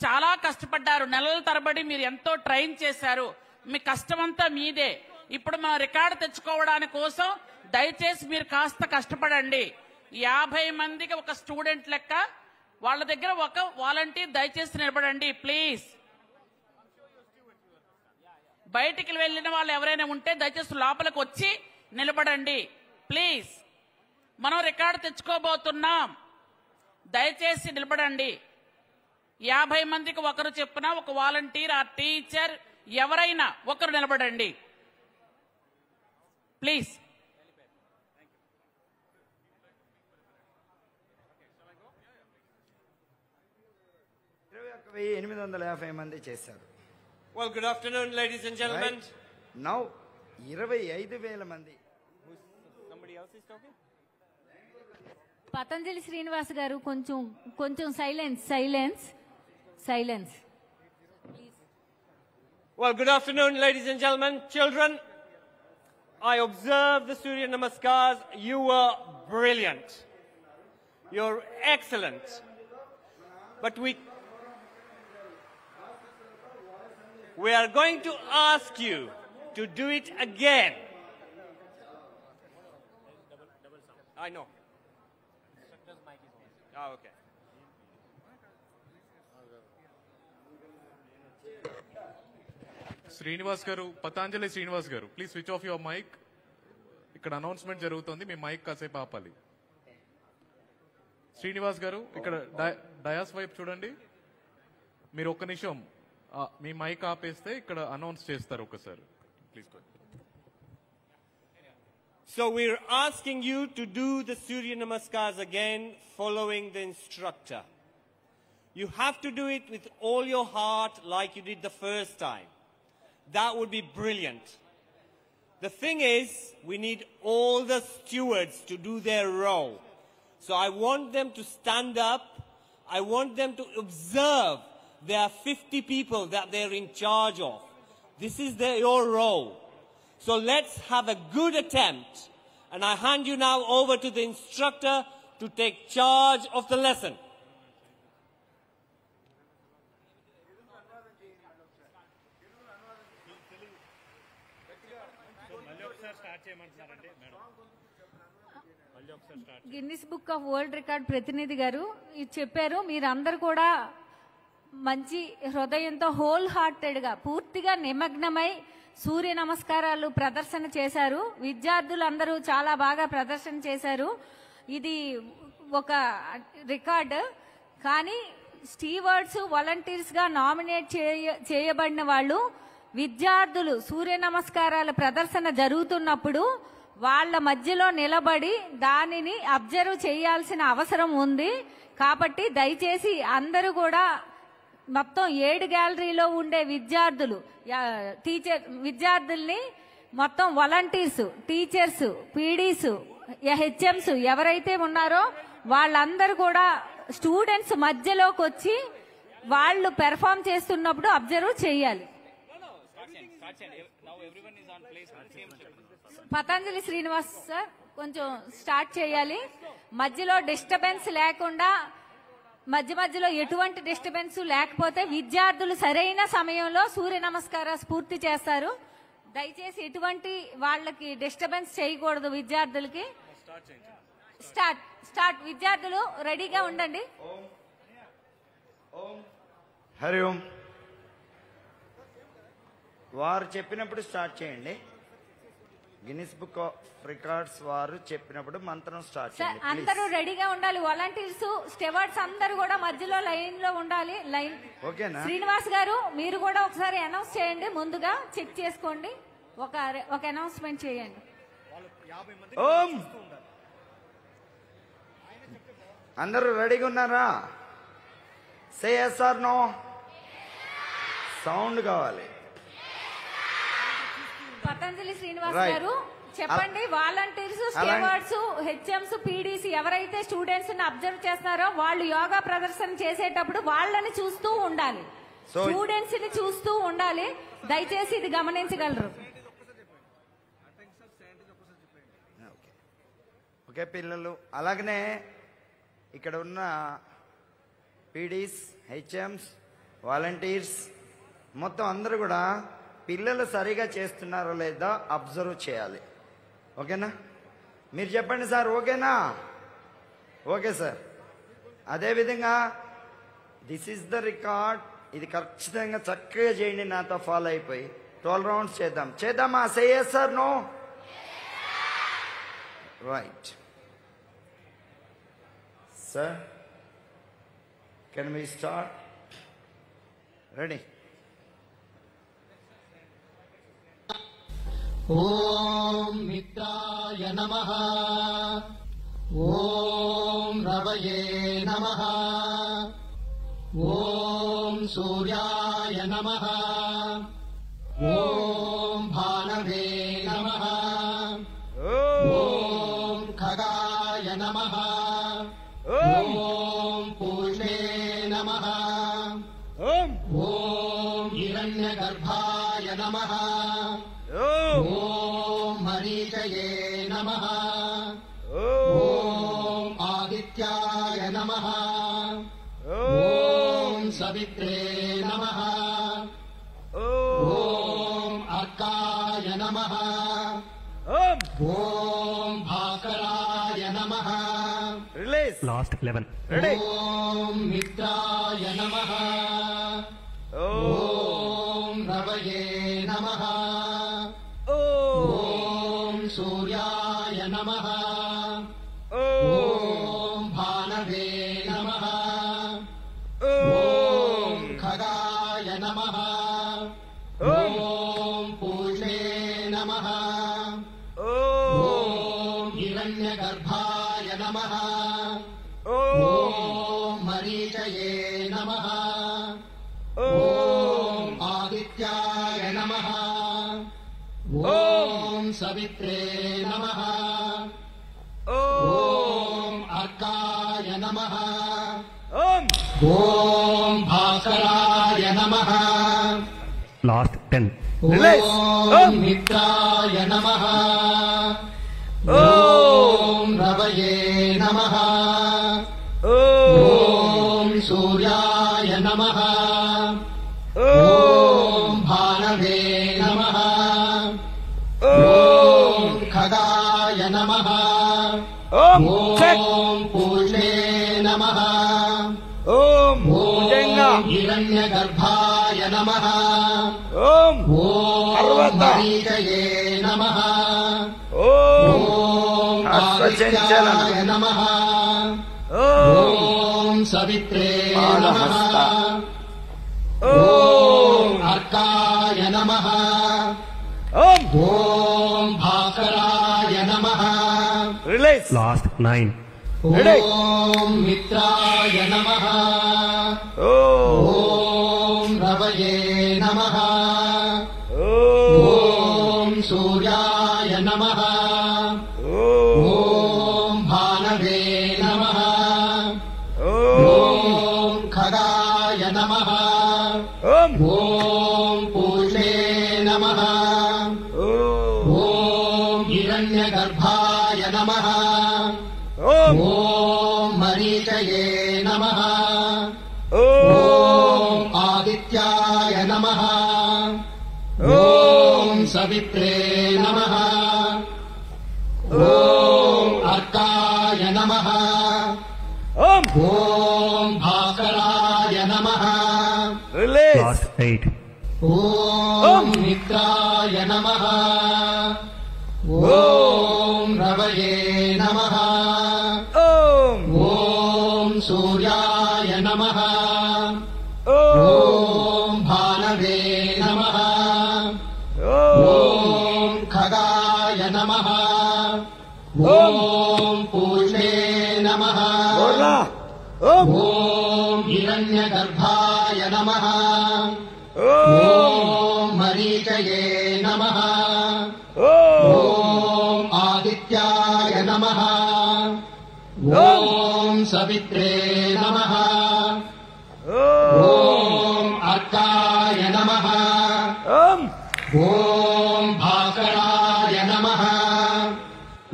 చాలా కష్టపడ్డారు. నెలల తరబడి మీరు ఎంతో ట్రైన్ చేశారు. మీ కష్టమంతా మీదే. ఇప్పుడు మనం రికార్డు తెచ్చుకోవడానికి కోసం దయచేసి మీరు కాస్త కష్టపడండి. 50 మందికి ఒక స్టూడెంట్ లెక్క వాళ్ళ దగ్గర ఒక వాలంటీర్ దయచేసి నిలబడండి. ప్లీజ్ బయటికి వెళ్ళిన వాళ్ళు ఎవరైనా ఉంటే దయచేసి లోపలికి వచ్చి నిలబడండి. ప్లీజ్ మనం రికార్డు తెచ్చుకోబోతున్నాం. దయచేసి నిలబడండి. 50 మందికి ఒకరు చెప్పున ఒక వాలంటీర్ ఆ టీచర్ ఎవరైనా ఒకరు నిలబడండి. Please. Well, good afternoon, ladies and gentlemen. Right. Now, 25,000 మంది. Somebody else is talking? Patanjali Srinivas గారు కొంచెం silence. Well, good afternoon, ladies and gentlemen. Children, I observed the Surya Namaskars. You were brilliant. You're excellent. But we are going to ask you to do it again. I know. Oh, okay. Srinivas garu, Patanjali Srinivas garu, please switch off your mic. ఇక్కడ అనౌన్స్మెంట్ జరుగుతుంది, మీ మైక్ కాసేపు ఆపాలి. శ్రీనివాస్ గారు, ఇక్కడ డయాస్ వైపు చూడండి. మీరు ఒక్క నిమిషం మీ మైక్ ఆపేస్తే ఇక్కడ అనౌన్స్ చేస్తారు ఒకసారి. Please go. So we're asking you to do the Surya Namaskars again following the instructor. You have to do it with all your heart like you did the first time. That would be brilliant. The thing is, we need all the stewards to do their role. So I want them to stand up. I want them to observe. There are 50 people that they're in charge of. This is your role. So let's have a good attempt. And I hand you now over to the instructor to take charge of the lesson. Guinness book of world record ప్రతినిధి గారు ఇది చెప్పారు. మీరందరూ కూడా మంచి హృదయంతో హోల్ హార్టెడ్గా పూర్తిగా నిమగ్నమై సూర్య నమస్కారాలు ప్రదర్శన చేశారు. విద్యార్థులందరూ చాలా బాగా ప్రదర్శన చేశారు. ఇది ఒక రికార్డు. కానీ స్టీవర్డ్స్ వాలంటీర్స్గా నామినేట్ చేయబడిన వాళ్ళు విద్యార్థులు సూర్య నమస్కారాల ప్రదర్శన జరుగుతున్నప్పుడు వాళ్ళ మధ్యలో నిలబడి దానిని అబ్జర్వ్ చేయాల్సిన అవసరం ఉంది. కాబట్టి దయచేసి అందరూ కూడా మొత్తం 7 గ్యాలరీలో ఉండే విద్యార్థుల్ని మొత్తం వాలంటీర్స్, టీచర్స్, పీడీస్, హెచ్ఎంస్ ఎవరైతే ఉన్నారో వాళ్ళందరూ కూడా స్టూడెంట్స్ మధ్యలోకి వచ్చి వాళ్ళు పెర్ఫామ్ చేస్తున్నప్పుడు అబ్జర్వ్ చేయాలి. పతంజలి శ్రీనివాస్ సార్ కొంచెం స్టార్ట్ చేయాలి. మధ్యలో డిస్టర్బెన్స్ లేకుండా, మధ్యలో ఎటువంటి డిస్టర్బెన్స్ లేకపోతే విద్యార్థులు సరైన సమయంలో సూర్య నమస్కారాలు పూర్తి చేస్తారు. దయచేసి ఎటువంటి వాళ్ళకి డిస్టర్బెన్స్ చేయకూడదు. విద్యార్థులకి స్టార్ట్. విద్యార్థులు రెడీగా ఉండండి. హరి ఓం. వారు చెప్పినప్పుడు స్టార్ట్ చేయండి. గిన్నిస్ బుక్ ఆఫ్ రికార్డ్స్ వారు చెప్పినప్పుడు మంత్రం స్టార్ట్ చేయండి. అందరూ రెడీగా ఉండాలి. వాలంటీర్స్, స్టెవార్డ్స్ అందరూ కూడా మధ్యలో లైన్ లో ఉండాలి. లైన్ ఓకేనా? శ్రీనివాస్ గారు మీరు కూడా ఒకసారి అనౌన్స్ చేయండి. ముందుగా చెక్ చేసుకోండి. ఒక అనౌన్స్మెంట్ చేయండి. ఓం. అందరూ రెడీగా ఉన్నారా? సే yes or no. సౌండ్ కావాలి. పతంజలి శ్రీనివాస్ గారు చెప్పండి. వాలంటీర్స్, స్టేవార్డ్స్, హెచ్ఎంస్, పీడీసీ ఎవరైతే స్టూడెంట్స్ ని అబ్జర్వ్ చేస్తున్నారో వాళ్ళు యోగా ప్రదర్శన చేసేటప్పుడు వాళ్ళని చూస్తూ ఉండాలి. స్టూడెంట్స్ ని చూస్తూ ఉండాలి. దయచేసి ఇది గమనించగలరు. ఓకే పిల్లలు, అలాగనే ఇక్కడ ఉన్న పీడీస్, హెచ్ఎంస్, వాలంటీర్స్ మొత్తం అందరూ కూడా పిల్లలు సరిగా చేస్తున్నారో లేదా అబ్జర్వ్ చేయాలి. ఓకేనా? మీరు చెప్పండి సార్. ఓకేనా? Okay sir. అదేవిధంగా దిస్ ఈజ్ ద రికార్డ్. ఇది ఖచ్చితంగా చక్కగా చేయండి. నాతో ఫాలో అయిపోయి 12 రౌండ్స్ చేద్దామా? Say yes or no. Right sir, can we start? Ready? ఓం మిత్రాయ నమః. ఓం రవయే నమః. ఓం సూర్యాయ నమః. ఓం భానవే నమః. ఓం ఖగాయ నమః. ఓం పూర్ణే నమః. ఓం హిరణ్యగర్భాయ నమః. ఓం హరి नमः ॐ सवित्रे नमः ॐ अर्काय नमः ॐ भाकराय नमः Release. Last 11. Ready? ॐ मित्राय नमः ॐ रवये नमः ॐ सूर्याय नमः ॐ भानवे नमः ॐ खगाय नमः ॐ पूषे नमः ॐ हिरण्यगर्भाय नमः ॐ मरीचये नमः ॐ आदित्याय नमः ॐ सवित्रे नमः ॐ अर्काय नमः ॐ भाकराय नमः Last 10. ॐ मित्राय नमः ॐ रवये नमः ॐ सूर्याय नमः ॐ भानवे नमः ॐ खगाय नमः ॐ पूषे नमः ॐ हिरण्यगर्भाय नमः ॐ मरीचये नमः ॐ आदित्याय नमः ॐ सवित्रे नमः ॐ अर्काय नमः ॐ भाकराय नमः Release. Last 9. ॐ मित्राय नमः ॐ रवये नमः ॐ सूर्याय नमः ॐ भानवे नमः ॐ खगाय नमः ॐ पूषे नमः ॐ हिरण्यगर्भाय नमः ॐ मरीचये नमः ॐ आदित्याय नमः ॐ सवित्रे नमः ॐ अर्काय नमः ॐ भाकराय नमः Last 8. ॐ मित्राय नमः ॐ रवये नमः ॐ सूर्याय नमः ॐ भानवे नमः ॐ खगाय नमः ॐ पूषे नमः ॐ हिरण्यगर्भाय नमः ॐ मरीचये नमः ॐ आदित्याय नमः ॐ सवित्रे नमः ॐ अर्काय नमः ॐ भाकराय नमः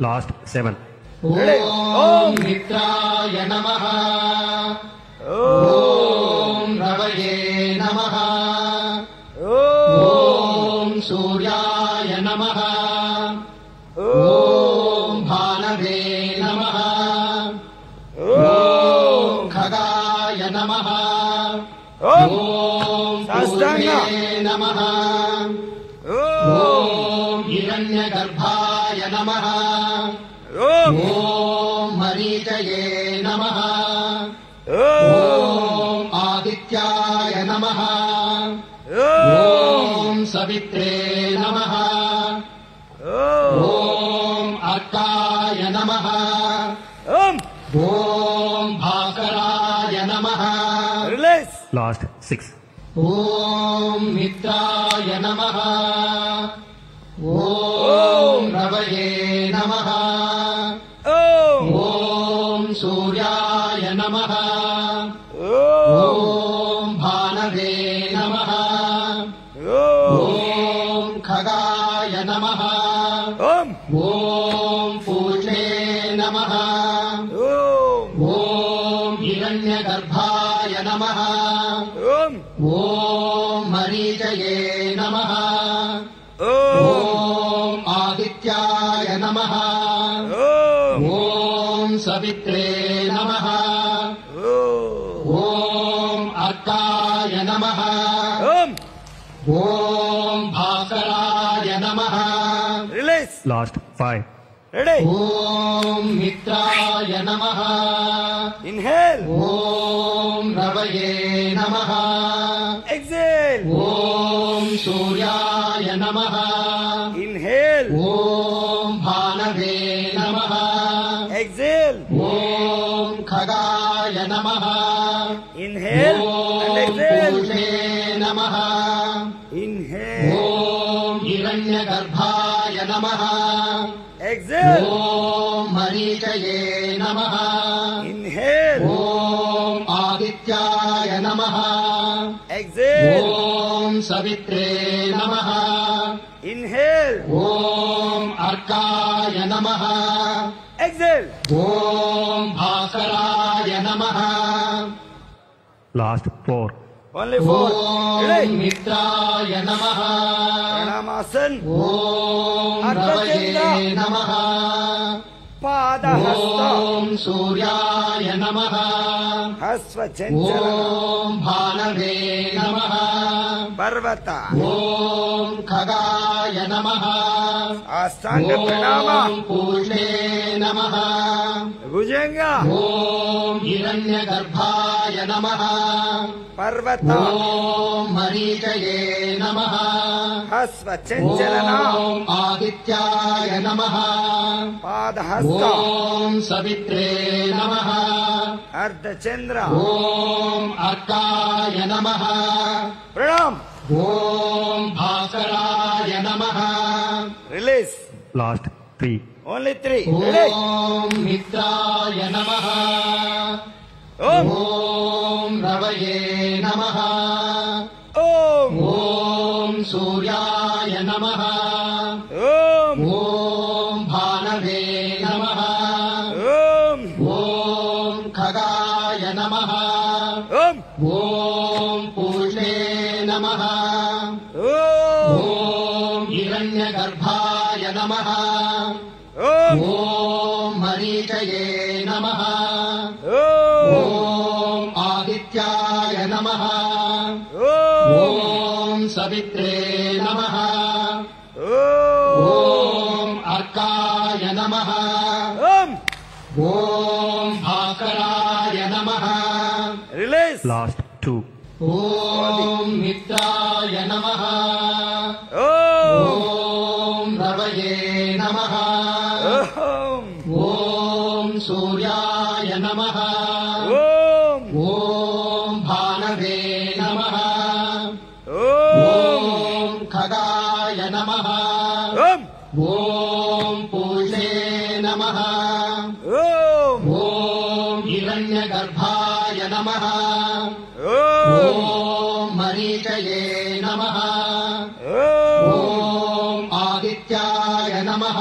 Last 7. ॐ मित्राय नमः ॐ रवये नमः ॐ सूर्याय नमः ॐ भानवे नमः ॐ खगाय नमः ॐ पूषे नमः ॐ हिरण्यगर्भाय नमः ॐ मरीचये नमः ॐ आदित्याय नमः ॐ सवित्रे नमः ॐ अर्काय नमः ॐ भाकराय नमः Last 6. ॐ मित्राय नमः ॐ रवये नमः ॐ सूर्याय नमः ॐ भानवे नमः ॐ खगाय नमः ॐ पूषे नमः ॐ हिरण्यगर्भाय नमः ॐ मरीचये नमः ॐ आदित्याय नमः ॐ सवित्रे नमः ॐ अर्काय नमः ॐ भास्कराय नमः Last 5. Ready? ॐ मित्राय नमः Inhale. ॐ रवये नमः Exhale. ॐ सूर्याय नमः Inhale. ॐ भानवे नमः Exhale. ॐ खगाय नमः Inhale. ॐ पूषे नमः Inhale. ॐ हिरण्यगर्भाय नमः Exhale. ॐ मरीचये नमः Inhale. ॐ आदित्याय नमः Exhale. ॐ सवित्रे नमः Inhale. ॐ अर्काय नमः Exhale. ॐ भास्कराय नमः Last 4. Only 4. ॐ मित्राय नमः प्रणामासन ॐ रवये नमः पादहस्त ॐ सूर्याय नमः हस्वचञ्चल ॐ भानवे नमः पर्वत ॐ खगाय नमः अष्टांग प्रणाम ॐ पूषे नमः भुजंग ॐ हिरण्यगर्भाय नमः पर्वत ॐ मरीचये नमः हस्वचञ्चलना ॐ आदित्याय नमः पादहस्त ॐ सवित्रे नमः अर्धचंद्र ॐ अर्काय नमः प्रणाम ॐ भास्कराय नमः रिलीज Last 3. Only 3. ॐ मित्राय नमः ॐ रवये नमः ॐ सूर्याय नमः ॐ भानवे नमः ॐ खगाय नमः ॐ पूषे नमः ॐ हिरण्यगर्भाय नमः ॐ मरीचये नमः ॐ आदित्याय नमः ॐ सवित्रे नमः ॐ अर्काय नमः ॐ भास्कराय नमः रिलीज Last 2. ॐ मित्राय नमः ॐ रवये नमः ॐ सूर्याय नमः ॐ भानवे नमः ॐ खगाय नमः ॐ पूषे नमः ॐ हिरण्यगर्भाय नमः ॐ मरीचये नमः ॐ आदित्याय नमः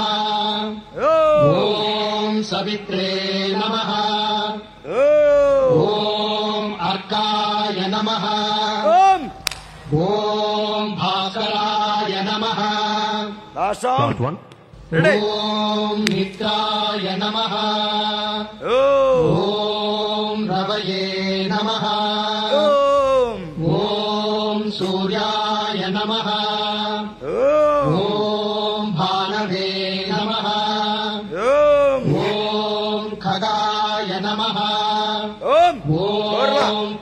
ॐ सवित्रे नमः ॐ अर्काय नमः ॐ भास्कराय नमः Last 1. ॐ मित्राय नमः ॐ रवये नमः ॐ सूर्याय नमः ॐ भानवे नमः ॐ खगाय नमः ॐ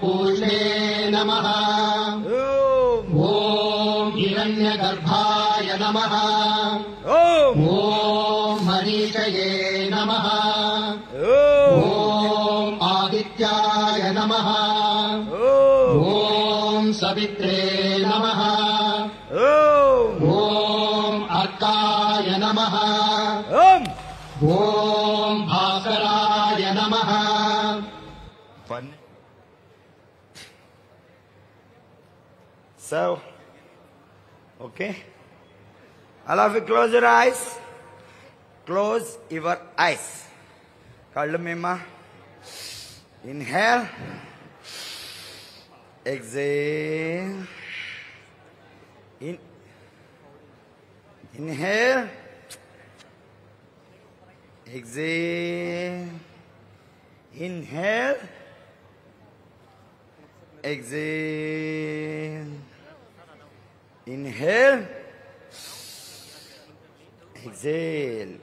पूषे नमः ॐ हिरण्यगर्भाय नमः ॐ मरीचये नमः ॐ आदित्याय नमः ॐ सवित्रे नमः ॐ अर्काय नमः ॐ भास्कराय नमः So, okay. All of you close your eyes. Close your eyes. Kallu mimma. Inhale. Exhale. Inhale. Exhale. Inhale. Exhale. Inhale. Exhale.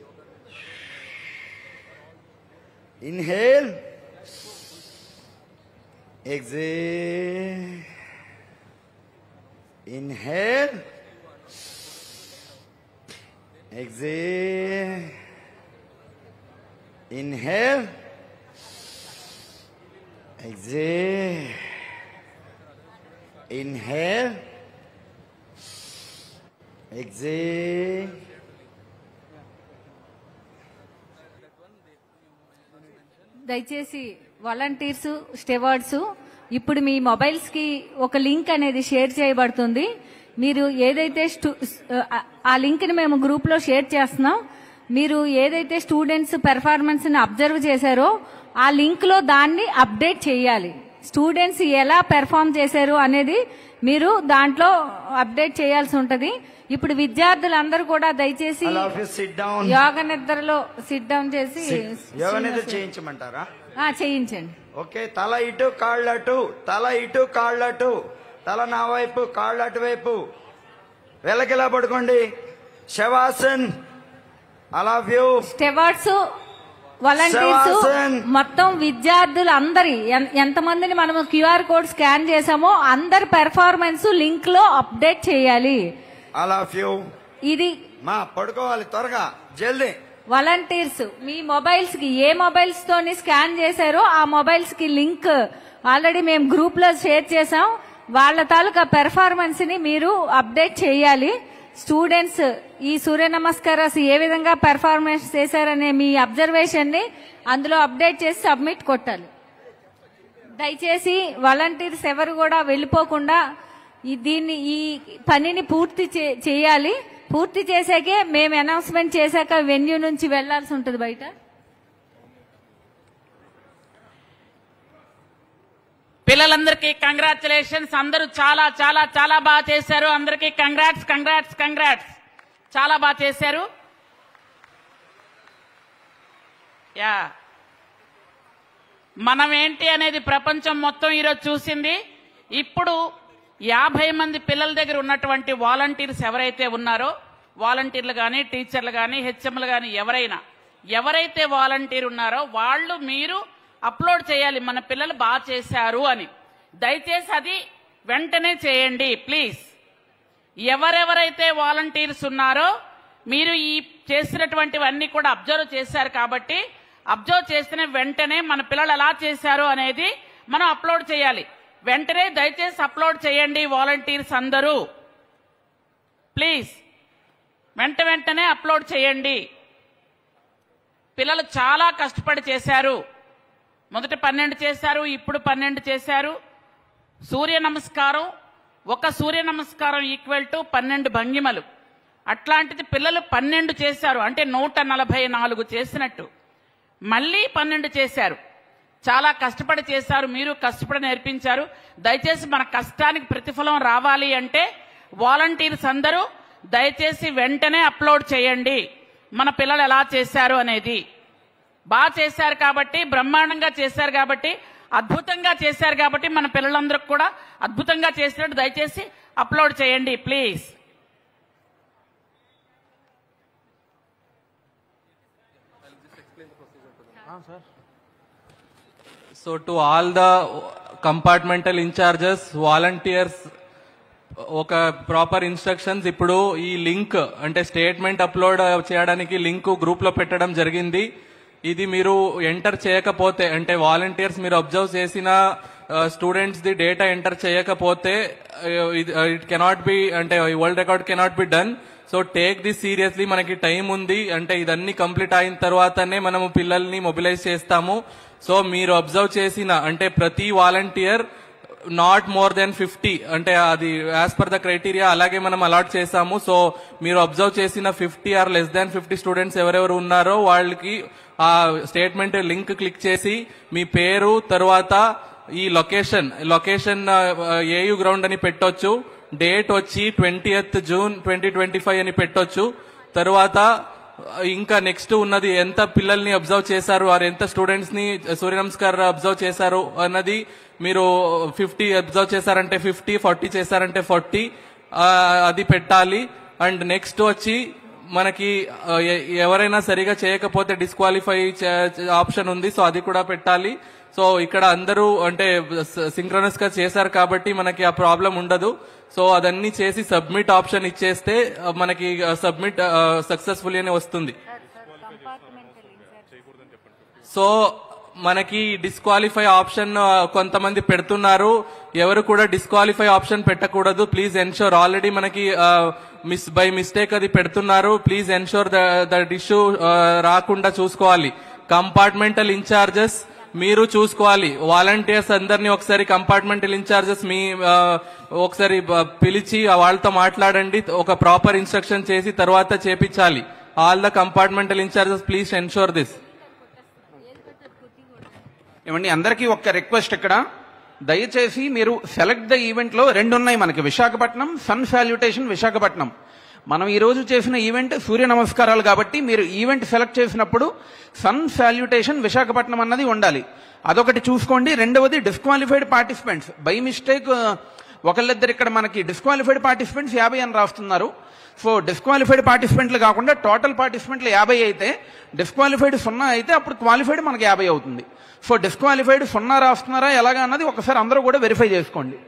Inhale. Exhale. Inhale. Exhale. Inhale. Exhale. Inhale. Exhale. దయచేసి వాలంటీర్స్ స్టెవార్డ్స్ ఇప్పుడు మీ మొబైల్స్ కి ఒక లింక్ అనేది షేర్ చేయబడుతుంది. మీరు ఏదైతే ఆ లింక్ ని మేము గ్రూప్ లో షేర్ చేస్తున్నాం. మీరు ఏదైతే స్టూడెంట్స్ పెర్ఫార్మెన్స్ ని అబ్జర్వ్ చేశారో ఆ లింక్ లో దాన్ని అప్డేట్ చేయాలి. స్టూడెంట్స్ ఎలా పెర్ఫార్మ్ చేశారు అనేది మీరు దాంట్లో అప్డేట్ చేయాల్సి ఉంటది. ఇప్పుడు విద్యార్థులందరూ కూడా దయచేసి యోగ నిద్రలో సిట్ డౌన్ చేసి యోగ నిద్ర చేయించమంటారా? చేయించండి. ఓకే. తల ఇటు కాళ్ళు అటు, తల ఇటు కాళ్ళు అటు, తల నా వైపు కాళ్ళు అటువైపు, వెలకిలా పడుకోండి. Shavasan. I love you. Stewards volunteers మొత్తం విద్యార్థులు అందరి ఎంతమందిని మనం క్యూఆర్ కోడ్ స్కాన్ చేసామో అందరి పెర్ఫార్మెన్స్ లింక్ లో అప్డేట్ చేయాలి. I love you. ఇది మా పడుకోవాలి త్వరగా జల్దీ. వాలంటీర్స్ మీ మొబైల్స్ కి ఏ మొబైల్స్ తోని స్కాన్ చేశారో ఆ మొబైల్స్ కి లింక్ ఆల్రెడీ మేము గ్రూప్ లో షేర్ చేసాం. వాళ్ళ తాలూకా పెర్ఫార్మెన్స్ ని మీరు అప్డేట్ చేయాలి. స్టూడెంట్స్ ఈ సూర్య నమస్కారాలు ఏ విధంగా పెర్ఫార్మెన్స్ చేశారనే మీ అబ్జర్వేషన్ ని అందులో అప్డేట్ చేసి సబ్మిట్ కొట్టాలి. దయచేసి వాలంటీర్స్ ఎవరు కూడా వెళ్ళిపోకుండా ఈ పనిని పూర్తి చేయాలి. పూర్తి చేసాకే మేము అనౌన్స్మెంట్ చేశాక వెన్యూ నుంచి వెళ్లాల్సి ఉంటుంది బయట. పిల్లలందరికీ కంగ్రాచులేషన్స్. అందరూ చాలా చాలా చాలా బాగా చేశారు. అందరికీ కంగ్రాట్స్ కంగ్రాట్స్ కంగ్రాట్స్. చాలా బాగా చేశారు. యా మనం ఏంటి అనేది ప్రపంచం మొత్తం ఈరోజు చూసింది. ఇప్పుడు 50 మంది పిల్లల దగ్గర ఉన్నటువంటి వాలంటీర్స్ ఎవరైతే ఉన్నారో, వాలంటీర్లు కానీ టీచర్లు కానీ హెచ్ఎంలు కానీ ఎవరైతే వాలంటీర్ ఉన్నారో వాళ్ళు మీరు అప్లోడ్ చేయాలి మన పిల్లలు బాగా చేశారు అని. దయచేసి అది వెంటనే చేయండి ప్లీజ్. ఎవరెవరైతే వాలంటీర్స్ ఉన్నారో మీరు ఈ చేసినటువంటివన్నీ కూడా అబ్జర్వ్ చేశారు కాబట్టి అబ్జర్వ్ చేసిన వెంటనే మన పిల్లలు ఎలా చేశారు అనేది మనం అప్లోడ్ చేయాలి. వెంటనే దయచేసి అప్లోడ్ చేయండి వాలంటీర్స్ అందరూ ప్లీజ్. వెంటనే అప్లోడ్ చేయండి. పిల్లలు చాలా కష్టపడి చేశారు. మొదట 12 చేశారు, ఇప్పుడు 12 చేశారు. సూర్య నమస్కారం, ఒక సూర్య నమస్కారం ఈక్వల్ టు 12 భంగిమలు. అట్లాంటిది పిల్లలు 12 చేశారు అంటే 144 చేసినట్టు. మళ్ళీ 12 చేశారు. చాలా కష్టపడి చేశారు. మీరు కష్టపడి నేర్పించారు. దయచేసి మన కష్టానికి ప్రతిఫలం రావాలి అంటే వాలంటీర్స్ అందరూ దయచేసి వెంటనే అప్లోడ్ చేయండి మన పిల్లలు ఎలా చేశారు అనేది. బాగా చేశారు కాబట్టి, బ్రహ్మాండంగా చేశారు కాబట్టి, అద్భుతంగా చేశారు కాబట్టి మన పిల్లలందరికీ కూడా అద్భుతంగా చేసినట్టు దయచేసి అప్లోడ్ చేయండి please. So to all the compartmental incharges, volunteers, ఒక ప్రాపర్ ఇన్స్ట్రక్షన్స్ ఇప్పుడు ఈ లింక్ అంటే స్టేట్మెంట్ అప్లోడ్ చేయడానికి లింక్ గ్రూప్ లో పెట్టడం జరిగింది. ఇది మీరు ఎంటర్ చేయకపోతే అంటే వాలంటీర్స్ మీరు అబ్జర్వ్ చేసిన స్టూడెంట్స్ ది డేటా ఎంటర్ చేయకపోతే ఇట్ కెనాట్ బి అంటే world record cannot be done. So take this seriously. మనకి టైం ఉంది అంటే ఇదన్నీ కంప్లీట్ అయిన తర్వాతనే మనము పిల్లల్ని మొబిలైజ్ చేస్తాము. సో మీరు అబ్జర్వ్ చేసిన అంటే ప్రతి వాలంటీర్ నాట్ మోర్ దెన్ 50 అంటే అది యాజ్ పర్ ద క్రైటీరియా అలాగే మనం అలాట్ చేశాము. సో మీరు అబ్జర్వ్ చేసిన 50 ఆర్ లెస్ దాన్ 50 స్టూడెంట్స్ ఎవరెవరు ఉన్నారో వాళ్ళకి ఆ స్టేట్మెంట్ లింక్ క్లిక్ చేసి మీ పేరు తర్వాత ఈ లొకేషన్ ఏయు గ్రౌండ్ అని పెట్టొచ్చు. డేట్ వచ్చి 20th June 2025 అని పెట్టొచ్చు. తర్వాత ఇంకా నెక్స్ట్ ఉన్నది ఎంత పిల్లల్ని అబ్జర్వ్ చేశారు ఆర్ ఎంత స్టూడెంట్స్ ని సూర్య నమస్కార్ అబ్జర్వ్ చేశారు అన్నది మీరు 50 అబ్జర్వ్ చేశారంటే 50, 40 చేశారంటే 40 అది పెట్టాలి. అండ్ నెక్స్ట్ వచ్చి మనకి ఎవరైనా సరిగా చేయకపోతే డిస్క్వాలిఫై ఆప్షన్ ఉంది, సో అది కూడా పెట్టాలి. సో ఇక్కడ అందరూ అంటే సింక్రనస్ గా చేశారు కాబట్టి మనకి ఆ ప్రాబ్లం ఉండదు. సో అదన్నీ చేసి సబ్మిట్ ఆప్షన్ ఇచ్చేస్తే మనకి సబ్మిట్ సక్సెస్ఫుల్ అని వస్తుంది. సో మనకి డిస్క్వాలిఫై ఆప్షన్ కొంతమంది పెడుతున్నారు, ఎవరు కూడా డిస్క్వాలిఫై ఆప్షన్ పెట్టకూడదు. ప్లీజ్ ఎన్షూర్, ఆల్రెడీ మనకి బై మిస్టేక్ అది పెడుతున్నారు. ప్లీజ్ ఎన్షూర్ దట్ ఇష్యూ రాకుండా చూసుకోవాలి. కంపార్ట్మెంటల్ ఇన్ఛార్జెస్ మీరు చూసుకోవాలి. వాలంటీర్స్ అందరినీ ఒకసారి కంపార్ట్మెంటల్ ఇన్ఛార్జెస్ మీ ఒకసారి పిలిచి వాళ్ళతో మాట్లాడండి, ఒక ప్రాపర్ ఇన్స్ట్రక్షన్ చేసి తర్వాత చేపించాలి. All the compartmental incharges please ensure this. ఏమండి, అందరికీ ఒక్క రిక్వెస్ట్ ఇక్కడ, దయచేసి మీరు సెలెక్ట్ ద ఈవెంట్ లో 2 ఉన్నాయి మనకి, విశాఖపట్నం, సన్ సాల్యుటేషన్ విశాఖపట్నం. మనం ఈ రోజు చేసిన ఈవెంట్ సూర్య నమస్కారాలు కాబట్టి మీరు ఈవెంట్ సెలెక్ట్ చేసినప్పుడు సన్ సాల్యుటేషన్ విశాఖపట్నం అన్నది ఉండాలి. అదొకటి చూసుకోండి. రెండవది డిస్క్వాలిఫైడ్ పార్టిసిపెంట్స్. బై మిస్టేక్ ఒకళ్ళిద్దరు ఇక్కడ మనకి డిస్క్వాలిఫైడ్ పార్టిసిపెంట్స్ 50 అని రాస్తున్నారు. సో డిస్క్వాలిఫైడ్ పార్టిసిపెంట్లు కాకుండా టోటల్ పార్టిసిపెంట్లు 50 అయితే, డిస్క్వాలిఫైడ్ 0 అయితే అప్పుడు క్వాలిఫైడ్ మనకి 50 అవుతుంది. సో డిస్క్వాలిఫైడ్ 0 రాస్తున్నారా ఎలాగా అన్నది ఒకసారి అందరూ కూడా వెరిఫై చేసుకోండి.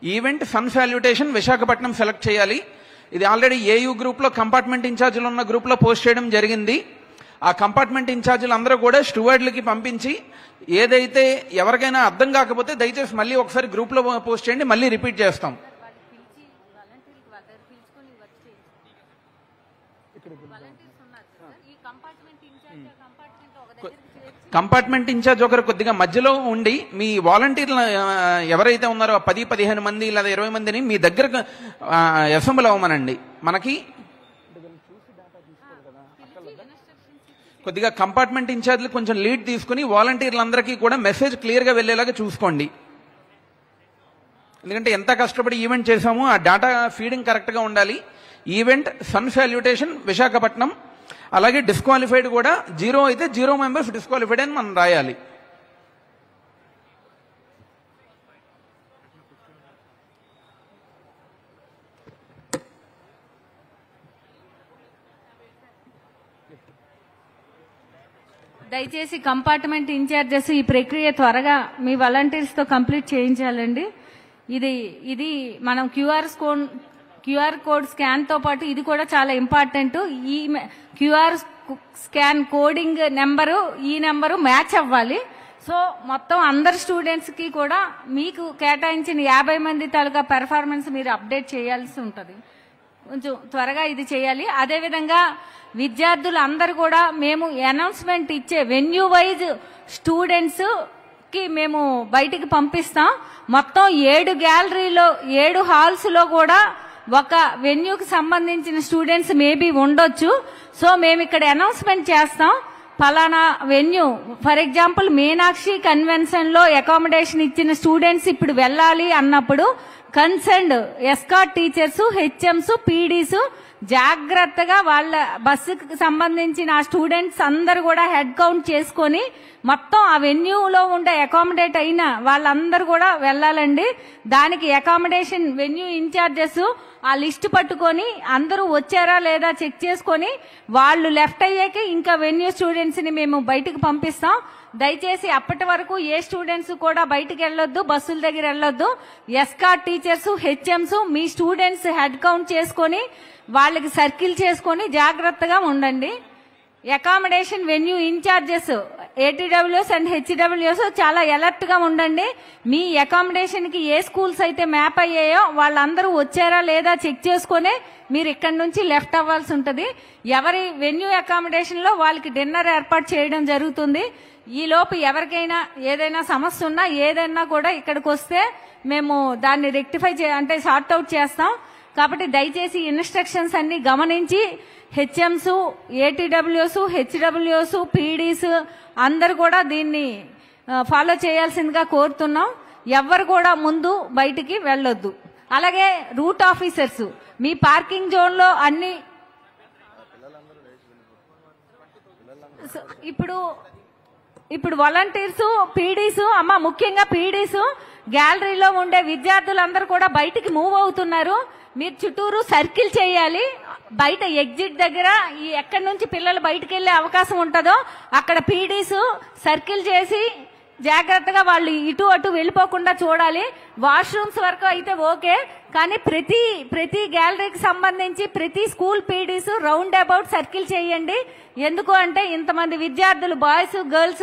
Event sun salutation Visakhapatnam select చేయాలి. ఇది ఆల్రెడీ ఏయూ గ్రూప్ లో కంపార్ట్మెంట్ ఇన్ఛార్జీలు ఉన్న గ్రూప్ లో పోస్ట్ చేయడం జరిగింది. ఆ కంపార్ట్మెంట్ ఇన్ఛార్జీలు అందరూ కూడా స్టూవర్డ్లకి పంపించి ఏదైతే ఎవరికైనా అర్థం కాకపోతే దయచేసి మళ్ళీ ఒకసారి గ్రూప్ లో పోస్ట్ చేయండి, మళ్ళీ రిపీట్ చేస్తాం. కంపార్ట్మెంట్ ఇన్ఛార్జ్ ఒకరు కొద్దిగా మధ్యలో ఉండి మీ వాలంటీర్లు ఎవరైతే ఉన్నారో 10-15 మంది లేదా 20 మందిని మీ దగ్గర అసెంబ్లీ అవ్వమనండి. మనకి కొద్దిగా కంపార్ట్మెంట్ ఇన్ఛార్జ్లు కొంచెం లీడ్ తీసుకుని వాలంటీర్లందరికీ కూడా మెసేజ్ క్లియర్గా వెళ్ళేలాగా చూసుకోండి. ఎందుకంటే ఎంత కష్టపడి ఈవెంట్ చేసామో ఆ డేటా ఫీడింగ్ కరెక్ట్గా ఉండాలి. Event sun salutation Visakhapatnam. అలాగే డిస్క్వాలిఫైడ్ కూడా 0 అయితే 0 మెంబర్స్ డిస్క్వాలిఫైడ్ అని మనం రాయాలి. దయచేసి కంపార్ట్మెంట్ ఇన్ఛార్జెస్ ఈ ప్రక్రియ త్వరగా మీ వాలంటీర్స్ తో కంప్లీట్ చేయించాలండి. ఇది మనం క్యూఆర్ కోడ్ స్కాన్ తో పాటు ఇది కూడా చాలా ఇంపార్టెంట్. ఈ క్యూఆర్ స్కాన్ కోడింగ్ నెంబరు ఈ నెంబరు మ్యాచ్ అవ్వాలి. సో మొత్తం అందరు స్టూడెంట్స్ కి కూడా మీకు కేటాయించిన 50 మంది తాలూకా పెర్ఫార్మెన్స్ మీరు అప్డేట్ చేయాల్సి ఉంటుంది. కొంచెం త్వరగా ఇది చేయాలి. అదేవిధంగా విద్యార్థులు అందరూ కూడా మేము అనౌన్స్మెంట్ ఇచ్చే వెన్యూ వైజ్ స్టూడెంట్స్ కి మేము బయటికి పంపిస్తాం. మొత్తం 7 గ్యాలరీలో 7 హాల్స్ లో కూడా ఒక వెన్యూకి సంబంధించిన స్టూడెంట్స్ మేబీ ఉండొచ్చు. సో మేము ఇక్కడ అనౌన్స్మెంట్ చేస్తాం, ఫలానా venue for example Meenakshi convention లో అకామిడేషన్ ఇచ్చిన స్టూడెంట్స్ ఇప్పుడు వెళ్ళాలి అన్నప్పుడు concerned escort teachers, HMs, PDs జాగ్రత్తగా వాళ్ళ బస్సుకి సంబంధించిన ఆ స్టూడెంట్స్ అందరు కూడా హెడ్ కౌంట్ చేసుకొని మొత్తం ఆ వెన్యూలో ఉండే అకామిడేట్ అయిన వాళ్ళందరూ కూడా వెళ్ళాలండి. దానికి అకామిడేషన్ వెన్యూ ఇన్ఛార్జెస్ ఆ లిస్ట్ పట్టుకొని అందరూ వచ్చారా లేదా చెక్ చేసుకొని వాళ్ళు లెఫ్ట్ అయ్యాక ఇంకా వెన్యూ స్టూడెంట్స్ ని మేము బయటకు పంపిస్తాం. దయచేసి అప్పటి వరకు ఏ స్టూడెంట్స్ కూడా బయటకు వెళ్ళొద్దు, బస్సుల దగ్గర వెళ్ళొద్దు. ఎస్కార్ట్ టీచర్స్, హెచ్ఎంస్ మీ స్టూడెంట్స్ హెడ్ కౌంట్ చేసుకొని వాళ్ళకి సర్కిల్ చేసుకొని జాగ్రత్తగా ఉండండి. అకామిడేషన్ వెన్యూ ఇన్ఛార్జెస్ ఏటీడబ్ల్యూఎస్ అండ్ హెచ్డబ్ల్యూఎస్ చాలా అలర్ట్ గా ఉండండి. మీ అకామిడేషన్ కి ఏ స్కూల్స్ అయితే మ్యాప్ అయ్యాయో వాళ్ళందరూ వచ్చారా లేదా చెక్ చేసుకునే మీరు ఇక్కడి నుంచి లెఫ్ట్ అవ్వాల్సి ఉంటుంది. ఎవరి వెన్యూ అకామిడేషన్ లో వాళ్ళకి డిన్నర్ ఏర్పాటు చేయడం జరుగుతుంది. ఈలోపు ఎవరికైనా ఏదైనా సమస్య ఉన్నా ఏదైనా కూడా ఇక్కడికి వస్తే మేము దాన్ని రెక్టిఫై అంటే సార్ట్అవుట్ చేస్తాం. కాబట్టి దయచేసి ఇన్స్ట్రక్షన్స్ అన్ని గమనించి హెచ్ఎంస్, ఏటీడబ్ల్యూస్, హెచ్డబ్ల్యూస్, పీడీస్ అందరు కూడా దీన్ని ఫాలో చేయాల్సిందిగా కోరుతున్నాం. ఎవ్వరు కూడా ముందు బయటికి వెళ్ళొద్దు. అలాగే రూట్ ఆఫీసర్స్ మీ పార్కింగ్ జోన్ లో అన్ని ఇప్పుడు వాలంటీర్స్, పీడీస్ ముఖ్యంగా పీడీస్ గ్యాలరీలో ఉండే విద్యార్థులందరూ కూడా బయటికి మూవ్ అవుతున్నారు. మీరు చుట్టూరు సర్కిల్ చేయాలి. బయట ఎగ్జిట్ దగ్గర ఎక్కడి నుంచి పిల్లలు బయటకు వెళ్లే అవకాశం ఉంటుందో అక్కడ పీడీస్ సర్కిల్ చేసి జాగ్రత్తగా వాళ్ళు ఇటు అటు వెళ్ళిపోకుండా చూడాలి. వాష్రూమ్స్ వరకు అయితే ఓకే, కానీ ప్రతి గ్యాలరీకి సంబంధించి ప్రతి school PDs round about circle చేయండి. ఎందుకు అంటే ఇంతమంది విద్యార్థులు బాయ్స్ గర్ల్స్